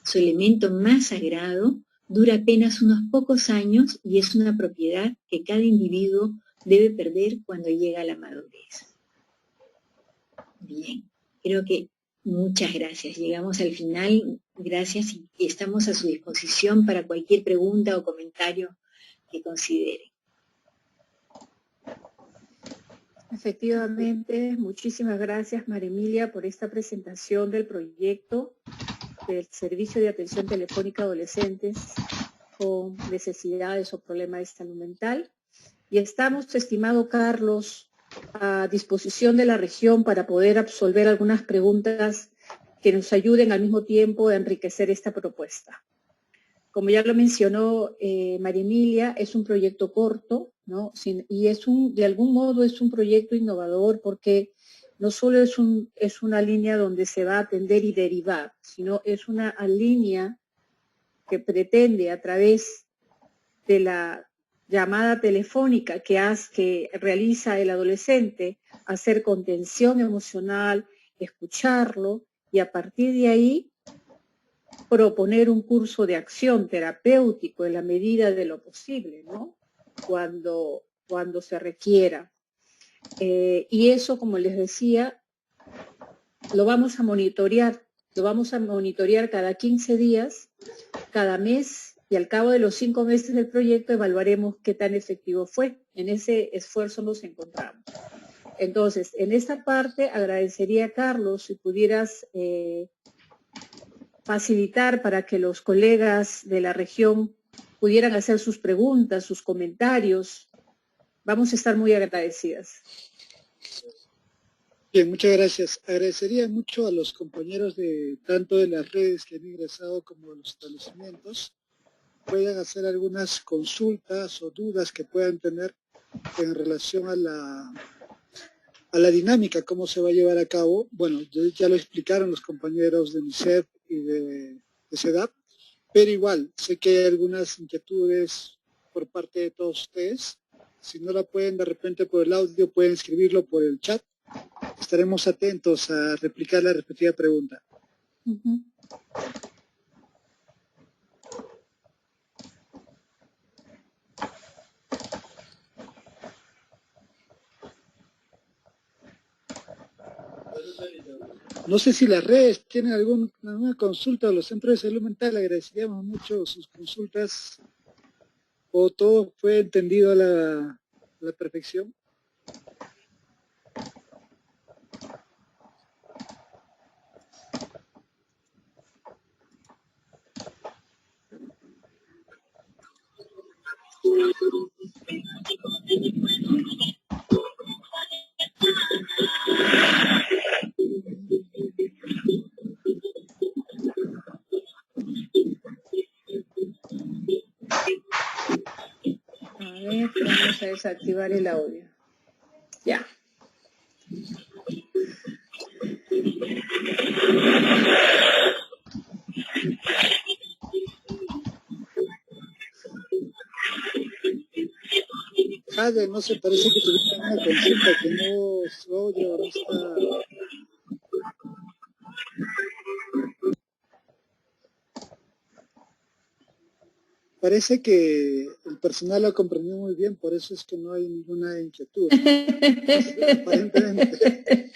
Su elemento más sagrado, dura apenas unos pocos años y es una propiedad que cada individuo debe perder cuando llega a la madurez. Bien, creo que muchas gracias. Llegamos al final. Gracias y estamos a su disposición para cualquier pregunta o comentario que consideren. Efectivamente, muchísimas gracias, María Emilia, por esta presentación del proyecto del Servicio de Atención Telefónica a Adolescentes con necesidades o problemas de salud mental. Y estamos, estimado Carlos, a disposición de la región para poder absolver algunas preguntas que nos ayuden al mismo tiempo a enriquecer esta propuesta. Como ya lo mencionó María Emilia, es un proyecto corto, ¿no? Y de algún modo es un proyecto innovador porque no solo es una línea donde se va a atender y derivar, sino es una línea que pretende a través de la llamada telefónica que realiza el adolescente, hacer contención emocional, escucharlo y a partir de ahí proponer un curso de acción terapéutico en la medida de lo posible, ¿no? Cuando se requiera. Y eso, como les decía, lo vamos a monitorear cada 15 días, cada mes, y al cabo de los 5 meses del proyecto evaluaremos qué tan efectivo fue. En ese esfuerzo nos encontramos. Entonces, en esta parte agradecería, Carlos, si pudieras facilitar para que los colegas de la región pudieran hacer sus preguntas, sus comentarios. Vamos a estar muy agradecidas. Bien, muchas gracias. Agradecería mucho a los compañeros de tanto de las redes que han ingresado como de los establecimientos puedan hacer algunas consultas o dudas que puedan tener en relación a la dinámica, cómo se va a llevar a cabo. Bueno, ya lo explicaron los compañeros de UNICEF y de CEDAP, pero igual, sé que hay algunas inquietudes por parte de todos ustedes. Si no la pueden de repente por el audio, pueden escribirlo por el chat. Estaremos atentos a replicar la respectiva pregunta. No sé si las redes tienen alguna consulta o los centros de salud mental, agradeceríamos mucho sus consultas o todo fue entendido a la perfección. A ver, vamos a desactivar el audio. Ya. Jade, no se parece que tuviera una consulta que no, su audio no está. Parece que el personal lo comprendió muy bien, por eso es que no hay ninguna inquietud. Aparentemente.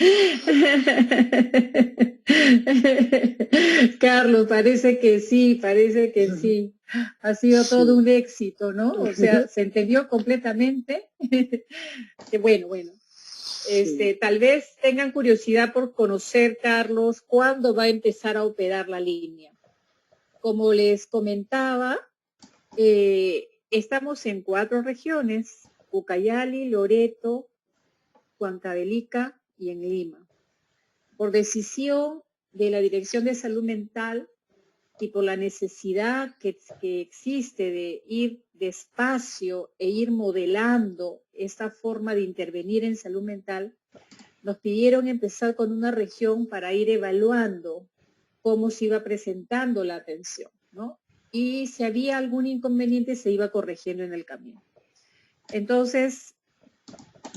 Carlos, parece que sí. Ha sido todo un éxito, ¿no? O sea, se entendió completamente. Bueno. Tal vez tengan curiosidad por conocer, Carlos, cuándo va a empezar a operar la línea. Como les comentaba, estamos en 4 regiones: Ucayali, Loreto, Huancavelica y en Lima. Por decisión de la Dirección de Salud Mental y por la necesidad que existe de ir despacio e ir modelando esta forma de intervenir en salud mental, nos pidieron empezar con una región para ir evaluando cómo se iba presentando la atención, ¿no? Y si había algún inconveniente se iba corrigiendo en el camino. Entonces,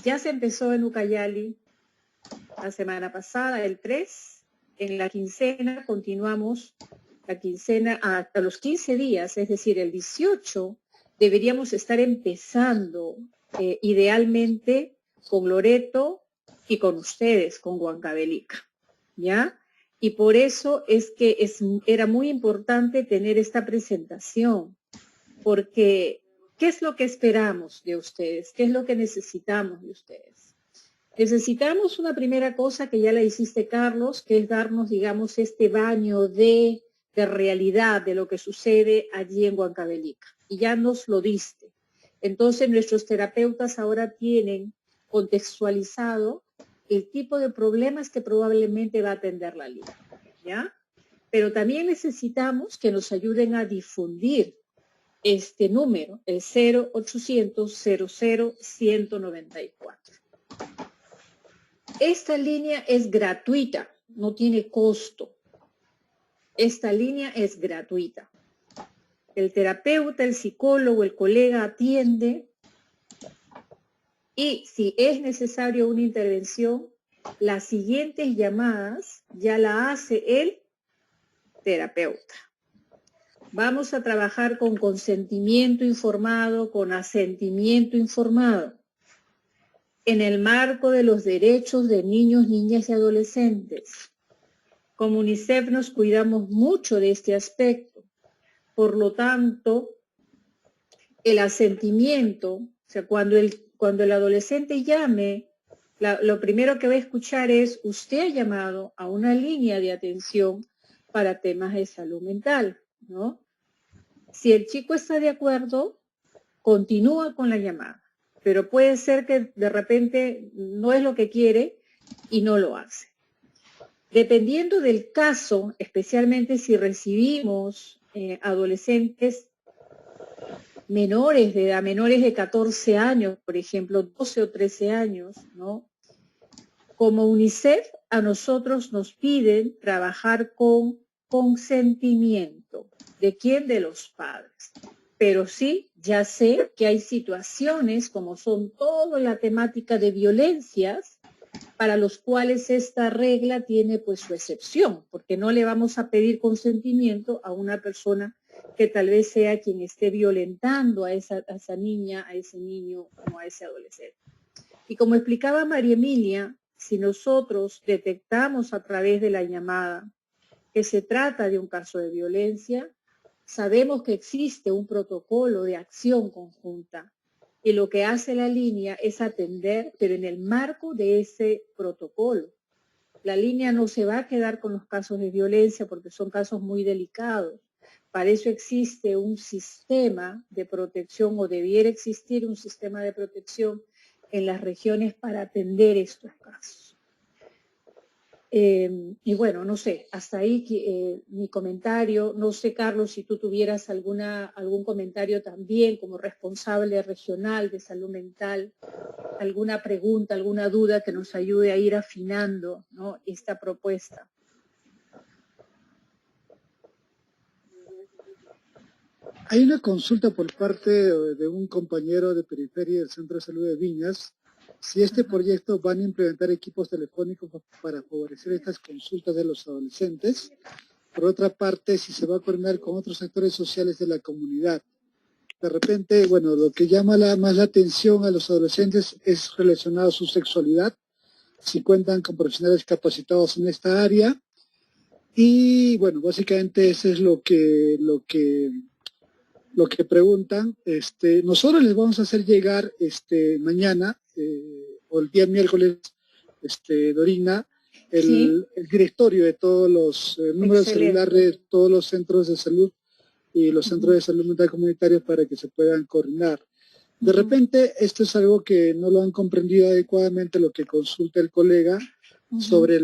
ya se empezó en Ucayali la semana pasada, el 3, en la quincena continuamos la quincena hasta los 15 días, es decir, el 18 deberíamos estar empezando idealmente con Loreto y con ustedes, con Huancavelica, ¿ya? Y por eso es que era muy importante tener esta presentación, porque ¿qué es lo que esperamos de ustedes? ¿Qué es lo que necesitamos de ustedes? Necesitamos una primera cosa que ya la hiciste, Carlos, que es darnos, digamos, este baño de realidad de lo que sucede allí en Huancavelica. Y ya nos lo diste. Entonces, nuestros terapeutas ahora tienen contextualizado el tipo de problemas que probablemente va a atender la línea, ¿ya? Pero también necesitamos que nos ayuden a difundir este número, el 0800-00-194. Esta línea es gratuita, no tiene costo. Esta línea es gratuita. El terapeuta, el psicólogo, el colega atiende y si es necesario una intervención, las siguientes llamadas ya la hace el terapeuta. Vamos a trabajar con consentimiento informado, con asentimiento informado, en el marco de los derechos de niños, niñas y adolescentes. Como UNICEF nos cuidamos mucho de este aspecto. Por lo tanto, el asentimiento, o sea, cuando el adolescente llame, lo primero que va a escuchar es: usted ha llamado a una línea de atención para temas de salud mental, ¿no? Si el chico está de acuerdo, continúa con la llamada, pero puede ser que de repente no es lo que quiere y no lo hace. Dependiendo del caso, especialmente si recibimos adolescentes menores de edad, menores de 14 años, por ejemplo, 12 o 13 años, ¿no? Como UNICEF, a nosotros nos piden trabajar con consentimiento. ¿De quién? De los padres. Pero sí, ya sé que hay situaciones, como son toda la temática de violencias, para los cuales esta regla tiene pues su excepción, porque no le vamos a pedir consentimiento a una persona que tal vez sea quien esté violentando a esa niña, a ese niño o a ese adolescente. Y como explicaba María Emilia, si nosotros detectamos a través de la llamada que se trata de un caso de violencia, sabemos que existe un protocolo de acción conjunta. Y lo que hace la línea es atender, pero en el marco de ese protocolo. La línea no se va a quedar con los casos de violencia porque son casos muy delicados, Para eso existe un sistema de protección, o debiera existir un sistema de protección en las regiones para atender estos casos. Y bueno, no sé, hasta ahí mi comentario. No sé, Carlos, si tú tuvieras algún comentario también como responsable regional de salud mental, alguna pregunta, alguna duda que nos ayude a ir afinando, ¿no?, esta propuesta. Hay una consulta por parte de un compañero de periferia del Centro de Salud de Viñas, si este proyecto van a implementar equipos telefónicos para favorecer estas consultas de los adolescentes. Por otra parte, si se va a coordinar con otros sectores sociales de la comunidad. De repente, bueno, lo que llama más la atención a los adolescentes es relacionado a su sexualidad, si cuentan con profesionales capacitados en esta área. Y bueno, básicamente eso es lo que preguntan. Nosotros les vamos a hacer llegar mañana o el día miércoles, Dorina, el directorio de todos los números de celular de todos los centros de salud y los centros de salud mental comunitarios para que se puedan coordinar. De repente, esto es algo que no lo han comprendido adecuadamente, lo que consulta el colega sobre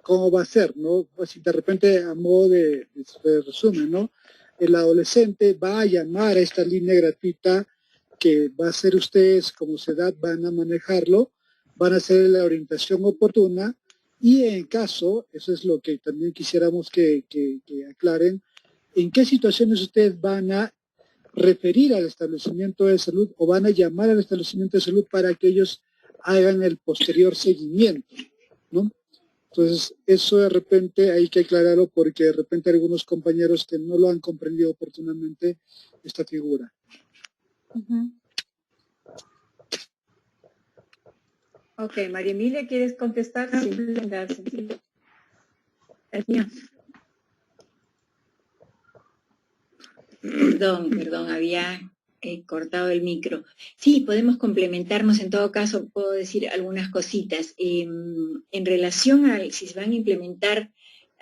cómo va a ser, ¿no? Pues, de repente, a modo de resumen, ¿no? El adolescente va a llamar a esta línea gratuita que va a ser ustedes, como SEDAT, van a manejarlo, van a hacer la orientación oportuna y en caso, eso es lo que también quisiéramos que aclaren, en qué situaciones ustedes van a referir al establecimiento de salud o van a llamar al establecimiento de salud para que ellos hagan el posterior seguimiento, ¿no? Entonces, eso de repente hay que aclararlo porque de repente hay algunos compañeros que no lo han comprendido oportunamente esta figura. Ok, María Emilia, ¿quieres contestar? Sí, gracias. Perdón, había cortado el micro. Sí, podemos complementarnos, en todo caso puedo decir algunas cositas. En relación a si se van a implementar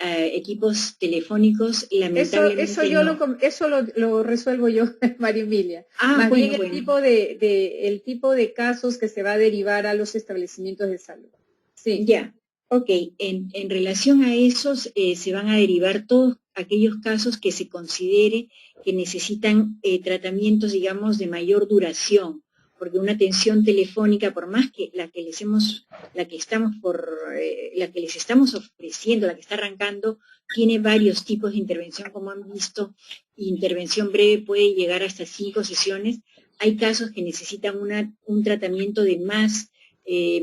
equipos telefónicos, lamentablemente eso lo resuelvo yo, María Emilia. Más bien el tipo de casos que se va a derivar a los establecimientos de salud. Sí. Ya, ok. En relación a esos, se van a derivar todos aquellos casos que se considere que necesitan tratamientos, digamos, de mayor duración, porque una atención telefónica, por más que la que les estamos ofreciendo, la que está arrancando, tiene varios tipos de intervención, como han visto. Intervención breve puede llegar hasta 5 sesiones. Hay casos que necesitan un tratamiento de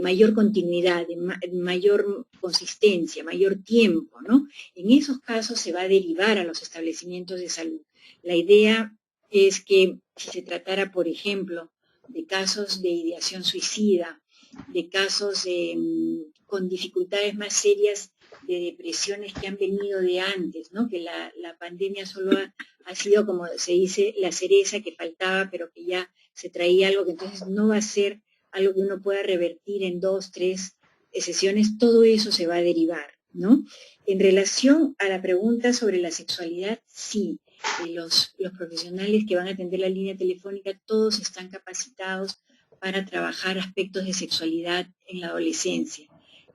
mayor continuidad, de mayor consistencia, mayor tiempo, ¿no? En esos casos se va a derivar a los establecimientos de salud. La idea es que si se tratara, por ejemplo, de casos de ideación suicida, de casos con dificultades más serias de depresiones que han venido de antes, ¿no? Que la pandemia solo ha sido, como se dice, la cereza que faltaba, pero que ya se traía algo que entonces no va a ser algo que uno pueda revertir en 2, 3 sesiones. Todo eso se va a derivar, ¿no? En relación a la pregunta sobre la sexualidad, sí, los profesionales que van a atender la línea telefónica, todos están capacitados para trabajar aspectos de sexualidad en la adolescencia.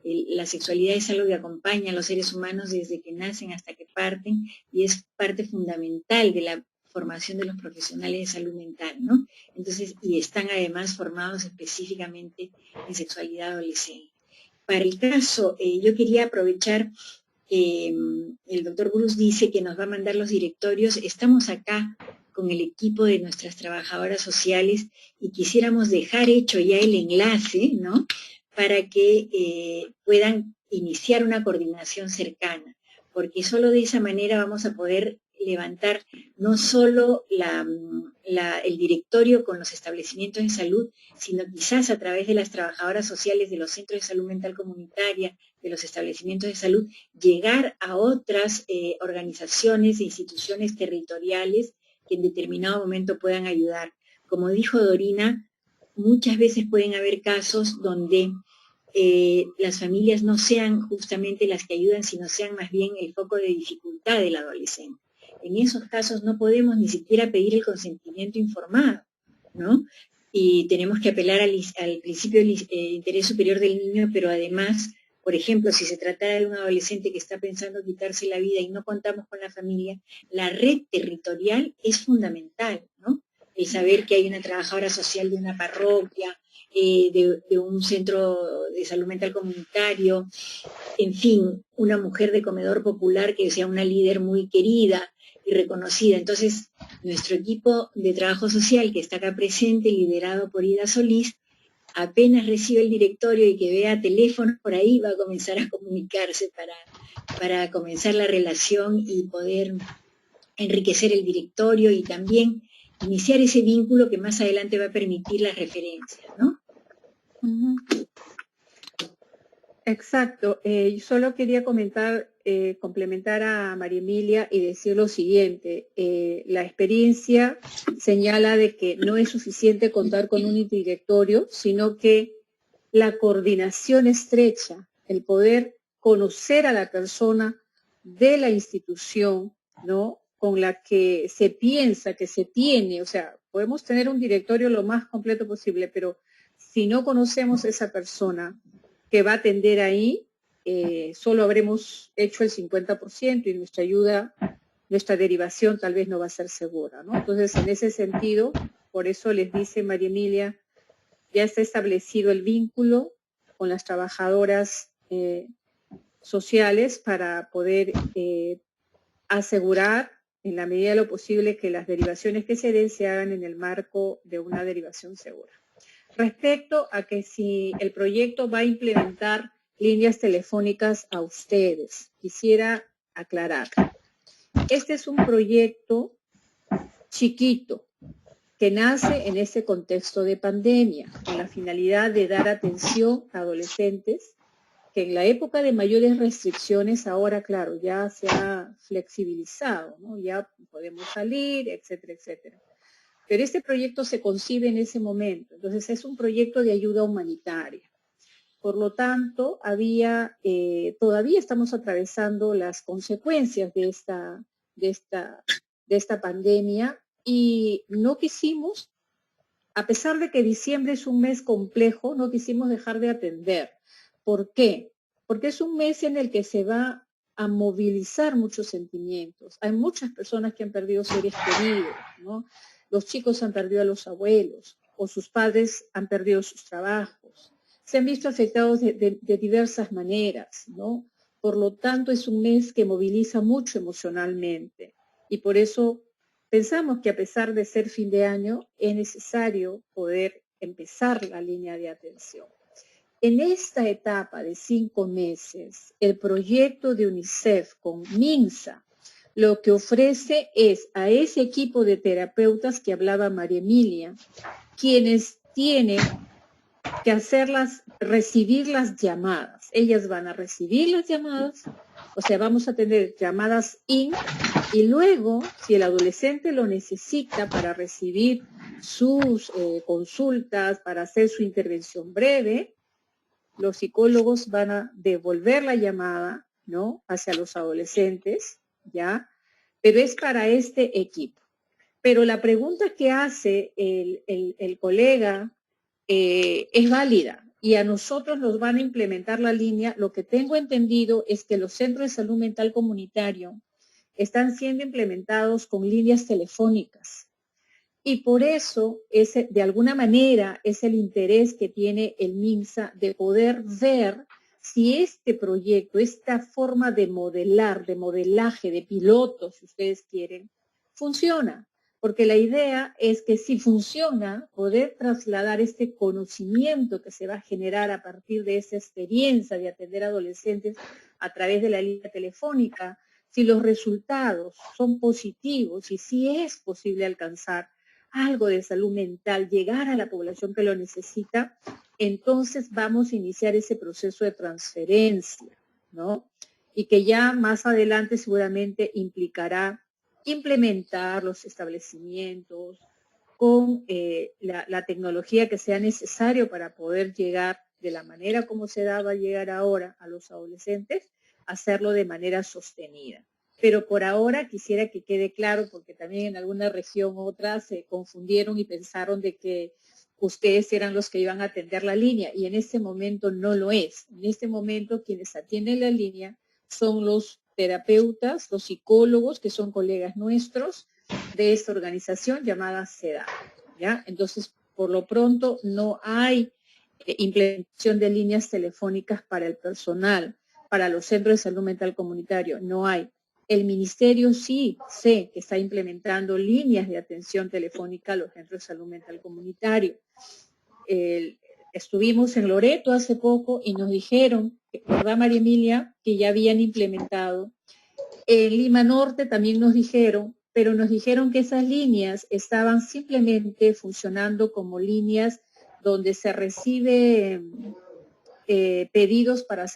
La sexualidad es algo que acompaña a los seres humanos desde que nacen hasta que parten y es parte fundamental de la formación de los profesionales de salud mental, ¿no? Entonces, y están además formados específicamente en sexualidad adolescente. Para el caso, yo quería aprovechar que el doctor Bruce dice que nos va a mandar los directorios. Estamos acá con el equipo de nuestras trabajadoras sociales y quisiéramos dejar hecho ya el enlace, ¿no? Para que puedan iniciar una coordinación cercana, porque solo de esa manera vamos a poder levantar no solo el directorio con los establecimientos de salud, sino quizás a través de las trabajadoras sociales de los centros de salud mental comunitaria, de los establecimientos de salud, llegar a otras organizaciones e instituciones territoriales que en determinado momento puedan ayudar. Como dijo Dorina, muchas veces pueden haber casos donde las familias no sean justamente las que ayudan, sino sean más bien el foco de dificultad del adolescente. en esos casos no podemos ni siquiera pedir el consentimiento informado, ¿no? Y tenemos que apelar al principio del interés superior del niño, pero además, por ejemplo, si se tratara de un adolescente que está pensando quitarse la vida y no contamos con la familia, la red territorial es fundamental, ¿no? El saber que hay una trabajadora social de una parroquia, de un centro de salud mental comunitario, en fin, una mujer de comedor popular que sea una líder muy querida y reconocida. Entonces, nuestro equipo de trabajo social que está acá presente, liderado por Ida Solís, apenas recibe el directorio y que vea teléfonos por ahí, va a comenzar a comunicarse para comenzar la relación y poder enriquecer el directorio y también iniciar ese vínculo que más adelante va a permitir las referencias, ¿no? Exacto. Yo solo quería complementar a María Emilia y decir lo siguiente. La experiencia señala de que no es suficiente contar con un directorio, sino que la coordinación estrecha, el poder conocer a la persona de la institución, ¿no?, con la que se piensa que se tiene, o sea, podemos tener un directorio lo más completo posible, pero si no conocemos a esa persona que va a atender ahí, solo habremos hecho el 50% y nuestra ayuda, nuestra derivación tal vez no va a ser segura, ¿no? Entonces, en ese sentido, por eso les dice María Emilia, ya está establecido el vínculo con las trabajadoras sociales para poder asegurar en la medida de lo posible que las derivaciones que se den se hagan en el marco de una derivación segura. Respecto a que si el proyecto va a implementar líneas telefónicas a ustedes, quisiera aclarar. Este es un proyecto chiquito que nace en este contexto de pandemia, con la finalidad de dar atención a adolescentes que en la época de mayores restricciones, ahora, claro, ya se ha flexibilizado, ¿no? Ya podemos salir, etcétera, etcétera. Pero este proyecto se concibe en ese momento, entonces es un proyecto de ayuda humanitaria. Por lo tanto, todavía estamos atravesando las consecuencias de esta pandemia y no quisimos, a pesar de que diciembre es un mes complejo, no quisimos dejar de atender. ¿Por qué? Porque es un mes en el que se va a movilizar muchos sentimientos. Hay muchas personas que han perdido seres queridos, ¿no? Los chicos han perdido a los abuelos o sus padres han perdido sus trabajos. Se han visto afectados de diversas maneras, ¿no? Por lo tanto, es un mes que moviliza mucho emocionalmente y por eso pensamos que a pesar de ser fin de año, es necesario poder empezar la línea de atención. En esta etapa de 5 meses, el proyecto de UNICEF con MINSA lo que ofrece es a ese equipo de terapeutas que hablaba María Emilia, quienes tienen que recibir las llamadas. Ellas van a recibir las llamadas, o sea, vamos a tener llamadas y luego, si el adolescente lo necesita para recibir sus consultas, para hacer su intervención breve, los psicólogos van a devolver la llamada, ¿no?, hacia los adolescentes, ¿ya? Pero es para este equipo. Pero la pregunta que hace el colega es válida y a nosotros nos van a implementar la línea. Lo que tengo entendido es que los centros de salud mental comunitario están siendo implementados con líneas telefónicas. Y por eso, de alguna manera, es el interés que tiene el MINSA de poder ver si este proyecto, esta forma de modelar, de modelaje, de piloto, si ustedes quieren, funciona. Porque la idea es que si funciona, poder trasladar este conocimiento que se va a generar a partir de esa experiencia de atender a adolescentes a través de la línea telefónica, si los resultados son positivos y si es posible alcanzar algo de salud mental, llegar a la población que lo necesita, entonces vamos a iniciar ese proceso de transferencia, ¿no? Y que ya más adelante seguramente implicará implementar los establecimientos con la tecnología que sea necesario para poder llegar de la manera como se daba llegar ahora a los adolescentes, hacerlo de manera sostenida. pero por ahora quisiera que quede claro, porque también en alguna región u otra se confundieron y pensaron de que ustedes eran los que iban a atender la línea, y en este momento no lo es. En este momento quienes atienden la línea son los terapeutas, los psicólogos, que son colegas nuestros de esta organización llamada CEDAW, ¿ya? Entonces, por lo pronto, no hay implementación de líneas telefónicas para el personal, para los centros de salud mental comunitario, no hay. El ministerio sí sé que está implementando líneas de atención telefónica a los centros de salud mental comunitario. Estuvimos en Loreto hace poco y nos dijeron, ¿verdad, María Emilia?, que ya habían implementado. En Lima Norte también nos dijeron, pero nos dijeron que esas líneas estaban simplemente funcionando como líneas donde se recibe pedidos para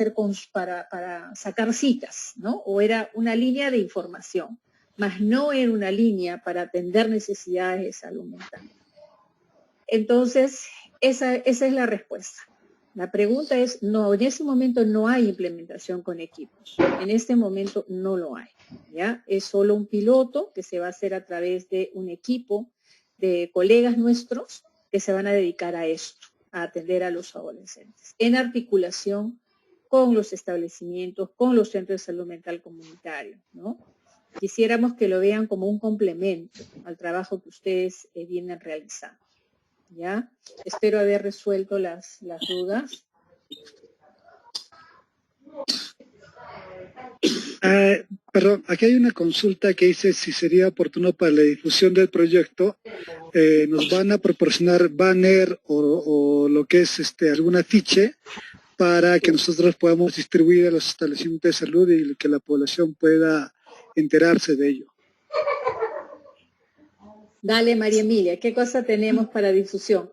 sacar citas, ¿no? O era una línea de información, mas no era una línea para atender necesidades de salud mental. Entonces, esa es la respuesta. La pregunta es, no, en este momento no hay implementación con equipos. En este momento no lo hay, ¿ya? Es solo un piloto que se va a hacer a través de un equipo de colegas nuestros que se van a dedicar a esto, a atender a los adolescentes, en articulación con los establecimientos, con los centros de salud mental comunitario, ¿no? Quisiéramos que lo vean como un complemento al trabajo que ustedes vienen realizando, ¿ya? Espero haber resuelto las dudas. Perdón, aquí hay una consulta que dice si sería oportuno para la difusión del proyecto, nos van a proporcionar banner o lo que es algún afiche para que nosotros podamos distribuir a los establecimientos de salud y que la población pueda enterarse de ello. Dale, María Emilia, ¿qué cosa tenemos para difusión?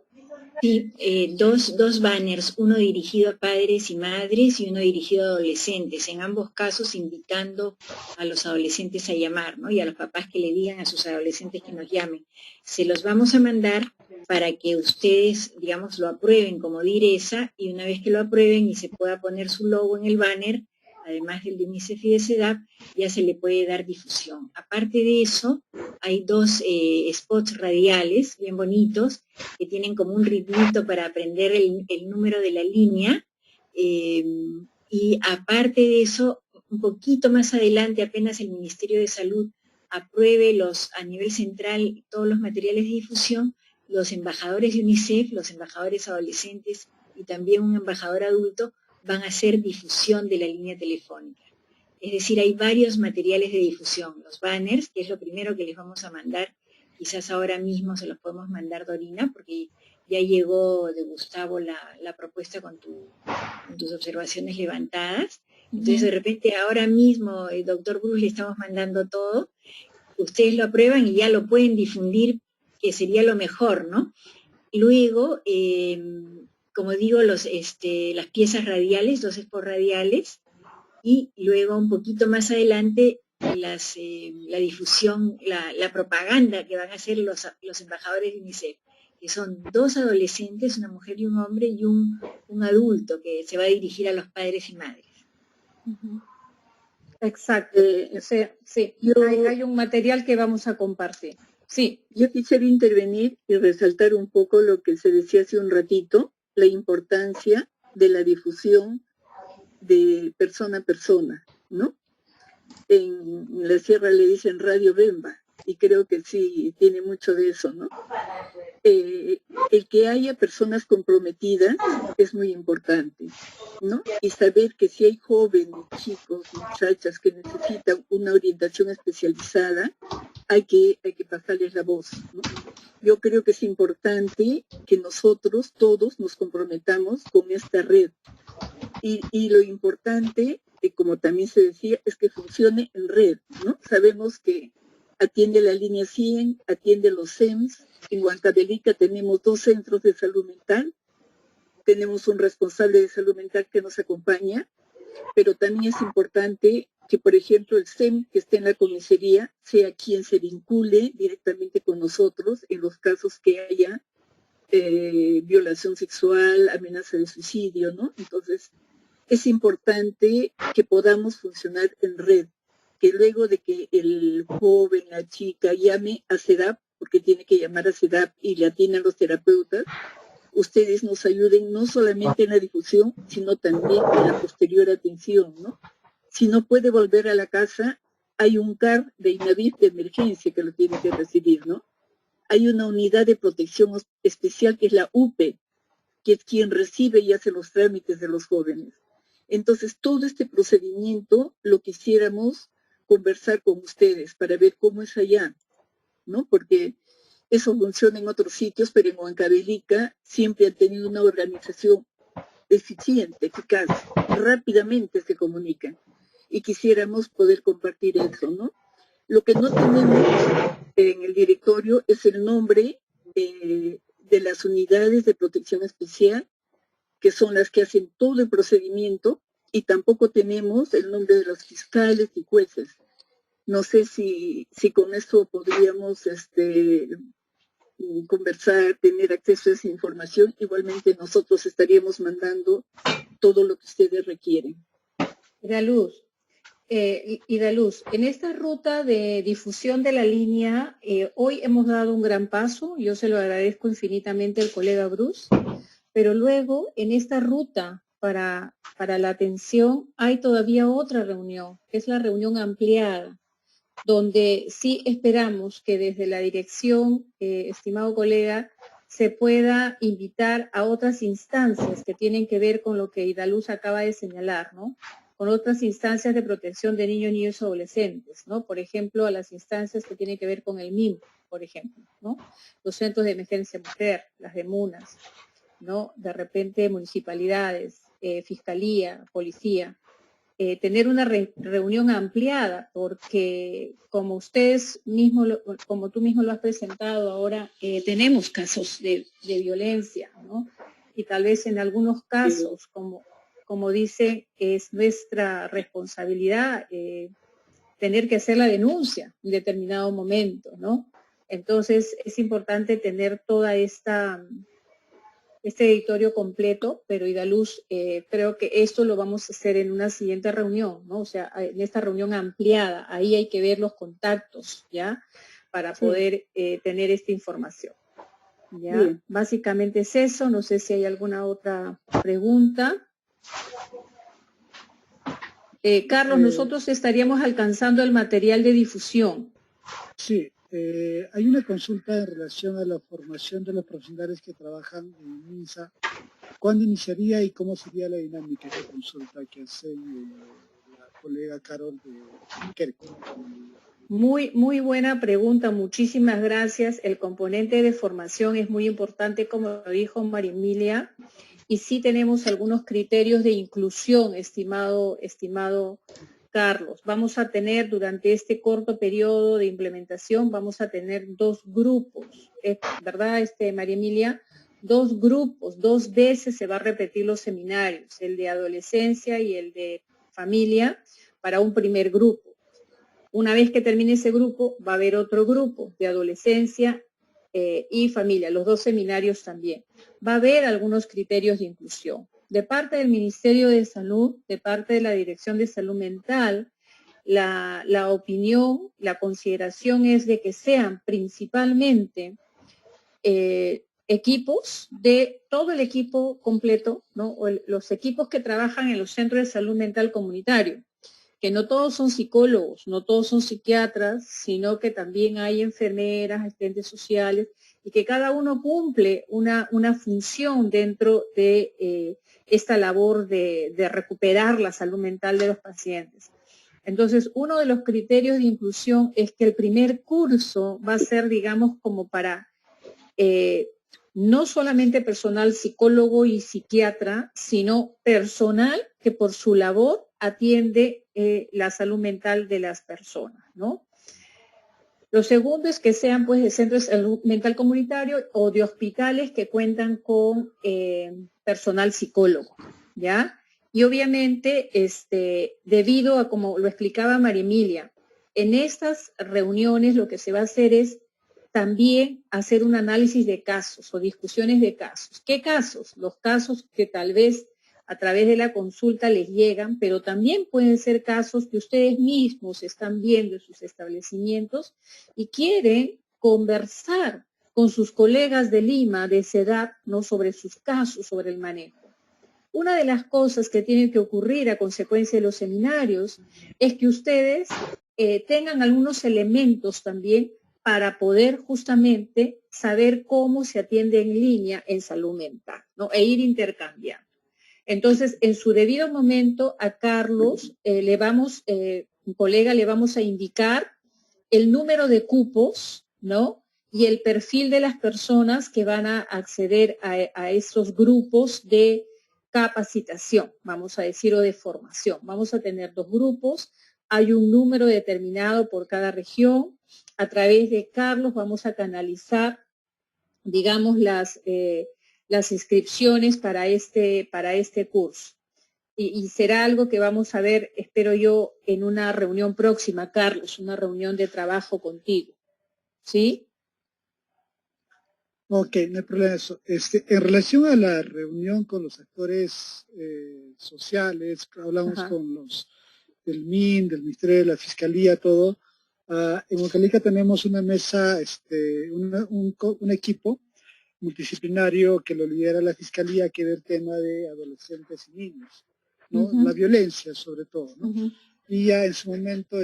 Sí, dos banners, uno dirigido a padres y madres y uno dirigido a adolescentes, en ambos casos invitando a los adolescentes a llamar, ¿no? Y a los papás que le digan a sus adolescentes que nos llamen. Se los vamos a mandar para que ustedes, digamos, lo aprueben como DIRESA, y una vez que lo aprueben y se pueda poner su logo en el banner, además del de UNICEF y de CEDAW, ya se le puede dar difusión. Aparte de eso, hay dos spots radiales bien bonitos que tienen como un ritmito para aprender el número de la línea, y aparte de eso, un poquito más adelante, apenas el Ministerio de Salud apruebe a nivel central todos los materiales de difusión, los embajadores de UNICEF, los embajadores adolescentes y también un embajador adulto van a hacer difusión de la línea telefónica. Es decir, hay varios materiales de difusión. Los banners, que es lo primero que les vamos a mandar, quizás ahora mismo se los podemos mandar, Dorina, porque ya llegó de Gustavo la propuesta con tus observaciones levantadas. Entonces, de repente, ahora mismo, el doctor Bruce, le estamos mandando todo. Ustedes lo aprueban y ya lo pueden difundir, que sería lo mejor, ¿no? Luego, como digo, las piezas radiales, los spots radiales, y luego un poquito más adelante la difusión, la propaganda que van a hacer los embajadores de UNICEF, que son dos adolescentes, una mujer y un hombre, y un adulto que se va a dirigir a los padres y madres. Exacto, sí, hay un material que vamos a compartir. Sí. Yo quisiera intervenir y resaltar un poco lo que se decía hace un ratito, la importancia de la difusión de persona a persona, ¿no? En la sierra le dicen Radio Bemba, y creo que sí, tiene mucho de eso, ¿no? El que haya personas comprometidas es muy importante, ¿no? Y saber que si hay jóvenes, chicos, muchachas que necesitan una orientación especializada, hay que pasarles la voz, ¿no? Yo creo que es importante que nosotros todos nos comprometamos con esta red. Y lo importante, como también se decía, es que funcione en red, ¿no? Sabemos que atiende la línea 100, atiende los CEMS. En Huancavelica tenemos 2 centros de salud mental, tenemos un responsable de salud mental que nos acompaña, pero también es importante que, por ejemplo, el CEM que esté en la comisaría sea quien se vincule directamente con nosotros en los casos que haya violación sexual, amenaza de suicidio, ¿no? Entonces, es importante que podamos funcionar en red. que luego de que el joven, la chica, llame a CEDAP, porque tiene que llamar a CEDAP y le atienden los terapeutas, ustedes nos ayuden no solamente en la difusión, sino también en la posterior atención, ¿no? Si no puede volver a la casa, hay un CAR de INAVIF de emergencia que lo tiene que recibir, ¿no? Hay una unidad de protección especial que es la UPE, que es quien recibe y hace los trámites de los jóvenes. Entonces, todo este procedimiento lo quisiéramos conversar con ustedes para ver cómo es allá, ¿no? Porque eso funciona en otros sitios, pero en Huancavelica siempre han tenido una organización eficiente, eficaz, rápidamente se comunican. Y quisiéramos poder compartir eso, ¿no? Lo que no tenemos en el directorio es el nombre de las unidades de protección especial, que son las que hacen todo el procedimiento, y tampoco tenemos el nombre de los fiscales y jueces. No sé si con eso podríamos conversar, tener acceso a esa información. Igualmente nosotros estaríamos mandando todo lo que ustedes requieren. Idaluz, en esta ruta de difusión de la línea, hoy hemos dado un gran paso, yo se lo agradezco infinitamente al colega Bruce, pero luego en esta ruta para la atención hay todavía otra reunión, que es la reunión ampliada, donde sí esperamos que desde la dirección, estimado colega, se pueda invitar a otras instancias que tienen que ver con lo que Idaluz acaba de señalar, ¿no? Con otras instancias de protección de niños, niñas y adolescentes, ¿no? Por ejemplo, a las instancias que tienen que ver con el MIM, por ejemplo, ¿no? Los centros de emergencia mujer, las de MUNAS, ¿no? De repente municipalidades, fiscalía, policía. Tener una reunión ampliada, porque como ustedes mismos, como tú mismo lo has presentado ahora, tenemos casos de violencia, ¿no? Y tal vez en algunos casos, como dice, es nuestra responsabilidad tener que hacer la denuncia en determinado momento, ¿no? Entonces es importante tener toda este editorio completo, pero Idaluz, creo que esto lo vamos a hacer en una siguiente reunión, ¿no? O sea, en esta reunión ampliada, ahí hay que ver los contactos, ¿ya? Para poder tener esta información, ¿ya? Bien. Básicamente es eso, no sé si hay alguna otra pregunta. Carlos, nosotros estaríamos alcanzando el material de difusión. Sí. Hay una consulta en relación a la formación de los profesionales que trabajan en MINSA. ¿Cuándo iniciaría y cómo sería la dinámica de consulta que hace la colega Carol de Querco? Muy buena pregunta, muchísimas gracias. El componente de formación es muy importante, como lo dijo María Emilia, y sí tenemos algunos criterios de inclusión, estimado Carlos. Vamos a tener durante este corto periodo de implementación, vamos a tener 2 grupos, ¿verdad, María Emilia? 2 grupos, 2 veces se va a repetir los seminarios, el de adolescencia y el de familia, para un primer grupo. Una vez que termine ese grupo, va a haber otro grupo de adolescencia y familia, los 2 seminarios también. Va a haber algunos criterios de inclusión. De parte del Ministerio de Salud, de parte de la Dirección de Salud Mental, la opinión, la consideración es de que sean principalmente equipos de todo el equipo completo, ¿no? O los equipos que trabajan en los centros de salud mental comunitario, que no todos son psicólogos, no todos son psiquiatras, sino que también hay enfermeras, asistentes sociales, y que cada uno cumple una función dentro de esta labor de recuperar la salud mental de los pacientes. Entonces, uno de los criterios de inclusión es que el primer curso va a ser, digamos, como para no solamente personal psicólogo y psiquiatra, sino personal que por su labor atiende la salud mental de las personas, ¿no? Lo segundo es que sean pues de centros de salud mental comunitario o de hospitales que cuentan con personal psicólogo, ¿ya? Y obviamente, debido a, como lo explicaba María Emilia, en estas reuniones lo que se va a hacer es también hacer un análisis de casos o discusiones de casos. ¿Qué casos? Los casos que tal vez a través de la consulta les llegan, pero también pueden ser casos que ustedes mismos están viendo en sus establecimientos y quieren conversar con sus colegas de Lima, de esa edad, ¿no? Sobre sus casos, sobre el manejo. Una de las cosas que tiene que ocurrir a consecuencia de los seminarios es que ustedes tengan algunos elementos también para poder justamente saber cómo se atiende en línea en salud mental, ¿no? E ir intercambiando. Entonces, en su debido momento, a Carlos, un colega, le vamos a indicar el número de cupos, ¿no? Y el perfil de las personas que van a acceder a estos grupos de capacitación, vamos a decir, o de formación. Vamos a tener 2 grupos, hay un número determinado por cada región. A través de Carlos vamos a canalizar, digamos, las inscripciones para este curso. Y será algo que vamos a ver, espero yo, en una reunión próxima, Carlos, una reunión de trabajo contigo. ¿Sí? Ok, no hay problema de eso. En relación a la reunión con los actores sociales, hablamos con los del MIN, del Ministerio de la Fiscalía, todo. En Huancalica tenemos una mesa, un equipo multidisciplinario que lo lidera la Fiscalía, que ve el tema de adolescentes y niños, ¿no? La violencia sobre todo, ¿no? Y ya en su momento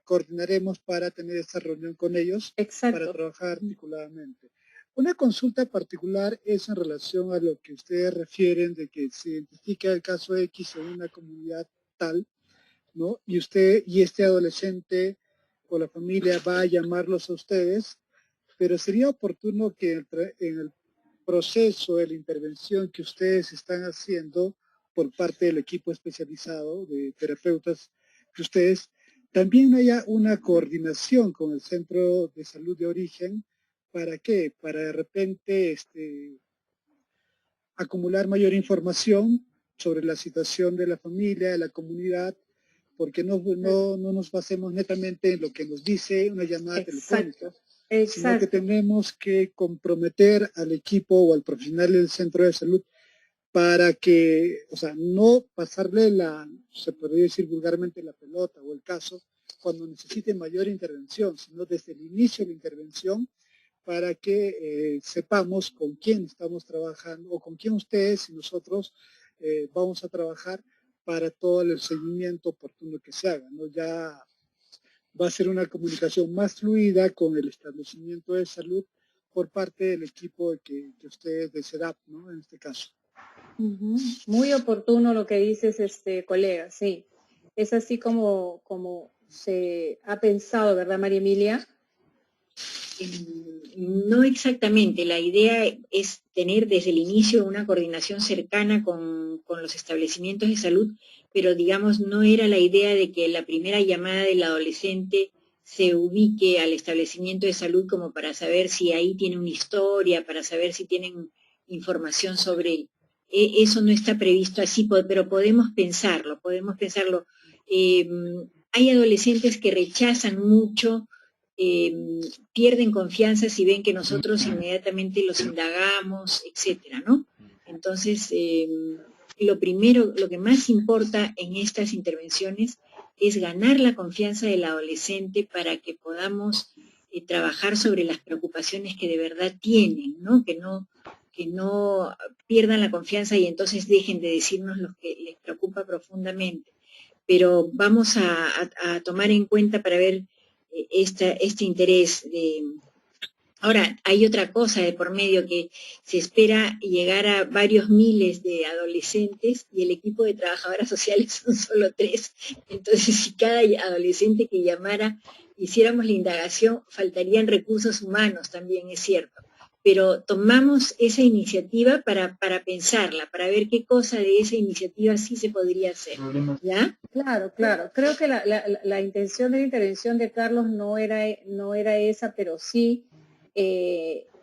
coordinaremos para tener esta reunión con ellos. Exacto. Para trabajar articuladamente. Una consulta particular es en relación a lo que ustedes refieren de que se identifica el caso X en una comunidad tal, ¿no? Y este adolescente o la familia va a llamarlos a ustedes, pero sería oportuno que en el proceso de la intervención que ustedes están haciendo por parte del equipo especializado de terapeutas de ustedes, también haya una coordinación con el centro de salud de origen. ¿Para qué? Para de repente acumular mayor información sobre la situación de la familia, de la comunidad, porque no nos basemos netamente en lo que nos dice una llamada telefónica, sino que tenemos que comprometer al equipo o al profesional del centro de salud para que, o sea, no pasarle se podría decir vulgarmente, la pelota o el caso cuando necesite mayor intervención, sino desde el inicio de la intervención para que sepamos con quién estamos trabajando o con quién ustedes y nosotros vamos a trabajar para todo el seguimiento oportuno que se haga, ¿no? Ya va a ser una comunicación más fluida con el establecimiento de salud por parte del equipo que ustedes de SEDAP, ¿no? En este caso. Muy oportuno lo que dices, colega, sí. Es así como se ha pensado, ¿verdad, María Emilia? No exactamente. La idea es tener desde el inicio una coordinación cercana con los establecimientos de salud, pero digamos no era la idea de que la primera llamada del adolescente se ubique al establecimiento de salud como para saber si ahí tiene una historia, para saber si tienen información sobre él. Eso no está previsto así, pero podemos pensarlo. Hay adolescentes que rechazan mucho, pierden confianza si ven que nosotros inmediatamente los indagamos, etcétera, ¿no? Entonces, lo que más importa en estas intervenciones es ganar la confianza del adolescente para que podamos trabajar sobre las preocupaciones que de verdad tienen, ¿no? Que no pierdan la confianza y entonces dejen de decirnos lo que les preocupa profundamente. Pero vamos a tomar en cuenta para ver este interés de... Ahora, hay otra cosa de por medio, que se espera llegar a varios miles de adolescentes y el equipo de trabajadoras sociales son solo 3. Entonces, si cada adolescente que llamara hiciéramos la indagación, faltarían recursos humanos también, es cierto. Pero tomamos esa iniciativa para pensarla, para ver qué cosa de esa iniciativa sí se podría hacer. ¿Ya? Claro. Creo que la intención de la intervención de Carlos no era esa, pero sí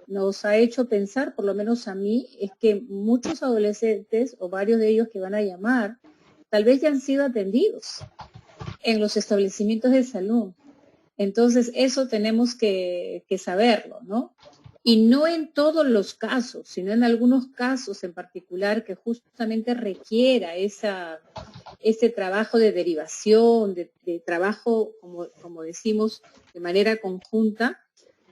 nos ha hecho pensar, por lo menos a mí, es que muchos adolescentes o varios de ellos que van a llamar, tal vez ya han sido atendidos en los establecimientos de salud. Entonces, eso tenemos que saberlo, ¿no? Y no en todos los casos, sino en algunos casos en particular que justamente requiera ese trabajo de derivación, de trabajo, como decimos, de manera conjunta.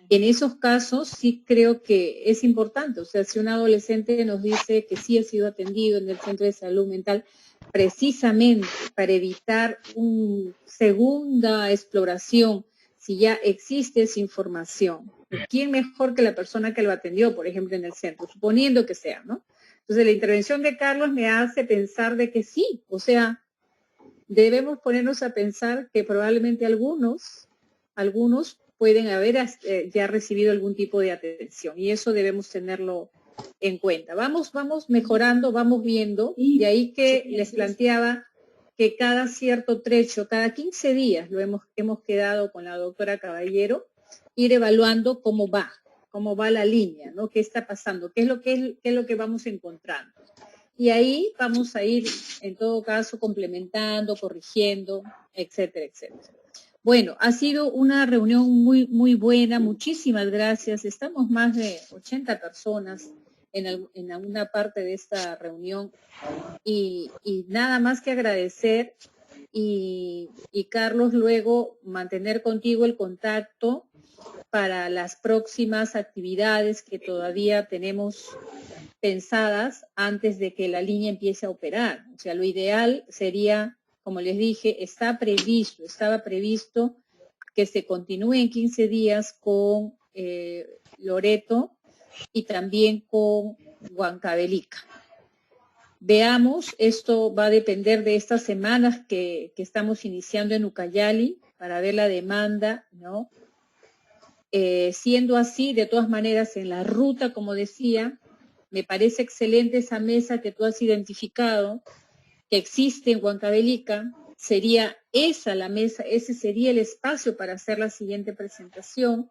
En esos casos sí creo que es importante. O sea, si un adolescente nos dice que sí ha sido atendido en el centro de salud mental, precisamente para evitar una segunda exploración, si ya existe esa información, ¿quién mejor que la persona que lo atendió, por ejemplo, en el centro? Suponiendo que sea, ¿no? Entonces, la intervención de Carlos me hace pensar de que sí, o sea, debemos ponernos a pensar que probablemente algunos pueden haber ya recibido algún tipo de atención, y eso debemos tenerlo en cuenta. Vamos mejorando, vamos viendo, de ahí que les planteaba que cada cierto trecho, cada 15 días, hemos quedado con la doctora Caballero, ir evaluando cómo va la línea, ¿no? ¿Qué está pasando? ¿Qué es lo que vamos encontrando? Y ahí vamos a ir, en todo caso, complementando, corrigiendo, etcétera, etcétera. Bueno, ha sido una reunión muy, muy buena. Muchísimas gracias. Estamos más de 80 personas en alguna parte de esta reunión. Y nada más que agradecer. Y Carlos, luego mantener contigo el contacto para las próximas actividades que todavía tenemos pensadas antes de que la línea empiece a operar. O sea, lo ideal sería, como les dije, estaba previsto que se continúe en 15 días con Loreto y también con Huancavelica. Veamos, esto va a depender de estas semanas que estamos iniciando en Ucayali para ver la demanda, ¿no? Siendo así, de todas maneras, en la ruta, como decía, me parece excelente esa mesa que tú has identificado, que existe en Huancavelica. Sería esa la mesa, ese sería el espacio para hacer la siguiente presentación.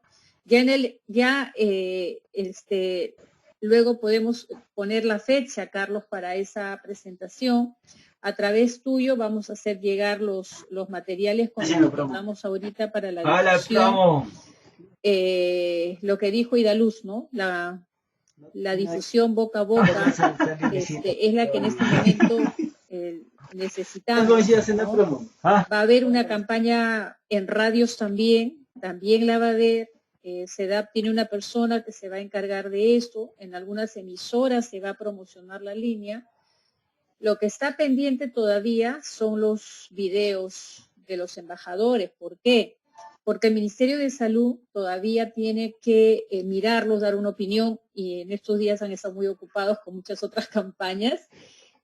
Luego podemos poner la fecha, Carlos, para esa presentación. A través tuyo vamos a hacer llegar los materiales con los que contamos ahorita para la difusión. Lo que dijo Idaluz, ¿no? La difusión boca a boca es la que en este momento necesitamos, ¿no? Va a haber una campaña en radios también la va a haber. CEDAP tiene una persona que se va a encargar de esto. En algunas emisoras se va a promocionar la línea. Lo que está pendiente todavía son los videos de los embajadores. ¿Por qué? Porque el Ministerio de Salud todavía tiene que mirarlos, dar una opinión, y en estos días han estado muy ocupados con muchas otras campañas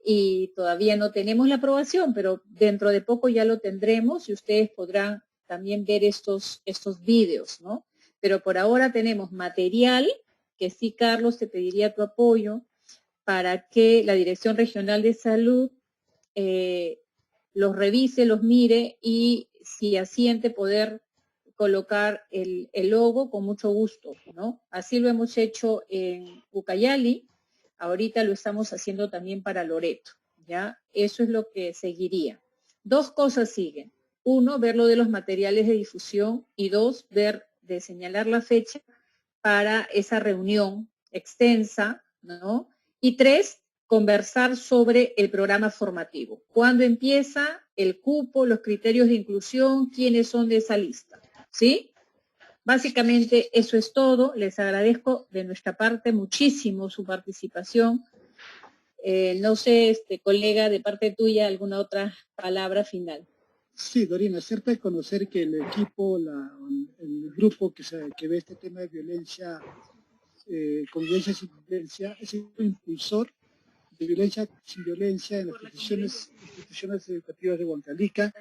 y todavía no tenemos la aprobación, pero dentro de poco ya lo tendremos y ustedes podrán también ver estos videos, ¿no? Pero por ahora tenemos material, que sí, Carlos, te pediría tu apoyo para que la Dirección Regional de Salud los revise, los mire y si asiente poder colocar el logo con mucho gusto, ¿no? Así lo hemos hecho en Ucayali, ahorita lo estamos haciendo también para Loreto, ¿ya? Eso es lo que seguiría. Dos cosas siguen. Uno, ver lo de los materiales de difusión, y dos, ver de señalar la fecha para esa reunión extensa, ¿no? Y tres, conversar sobre el programa formativo. ¿Cuándo empieza? El cupo, los criterios de inclusión, quiénes son de esa lista, ¿sí? Básicamente eso es todo. Les agradezco de nuestra parte muchísimo su participación. No sé, colega, de parte tuya, alguna otra palabra final. Sí, Dorina, hacerte conocer que el equipo, el grupo que ve este tema de violencia, convivencia sin violencia, es un impulsor de violencia sin violencia en las instituciones educativas de Huancavelica,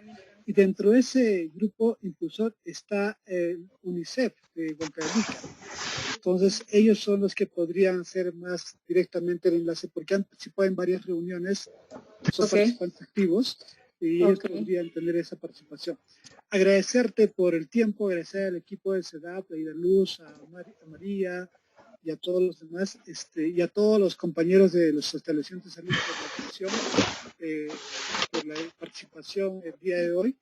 y dentro de ese grupo impulsor está UNICEF de Huancavelica. Entonces ellos son los que podrían hacer más directamente el enlace, porque han participado en varias reuniones, son participantes activos, y ellos podrían tener esa participación. Agradecerte por el tiempo, agradecer al equipo de CEDAP, a Idaluz, a María y a todos los demás, y a todos los compañeros de los establecimientos de salud por la atención, por la participación el día de hoy.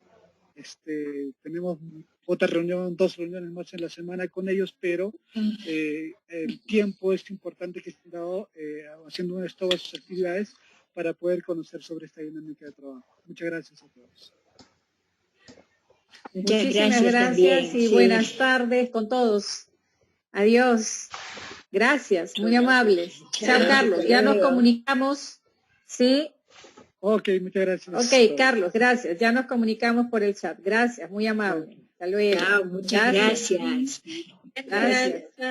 tenemos otra reunión, 2 reuniones más en la semana con ellos, pero el tiempo es importante que estén dado haciendo un stop a sus actividades para poder conocer sobre esta dinámica de trabajo. Muchas gracias a todos. Muchísimas gracias y buenas tardes con todos. Adiós. Gracias, muy amables. Chao, Carlos. Ya nos comunicamos. ¿Sí? Ok, muchas gracias. Ok, Carlos, gracias. Ya nos comunicamos por el chat. Gracias, muy amable. Hasta luego. Chao, muchas gracias. Gracias.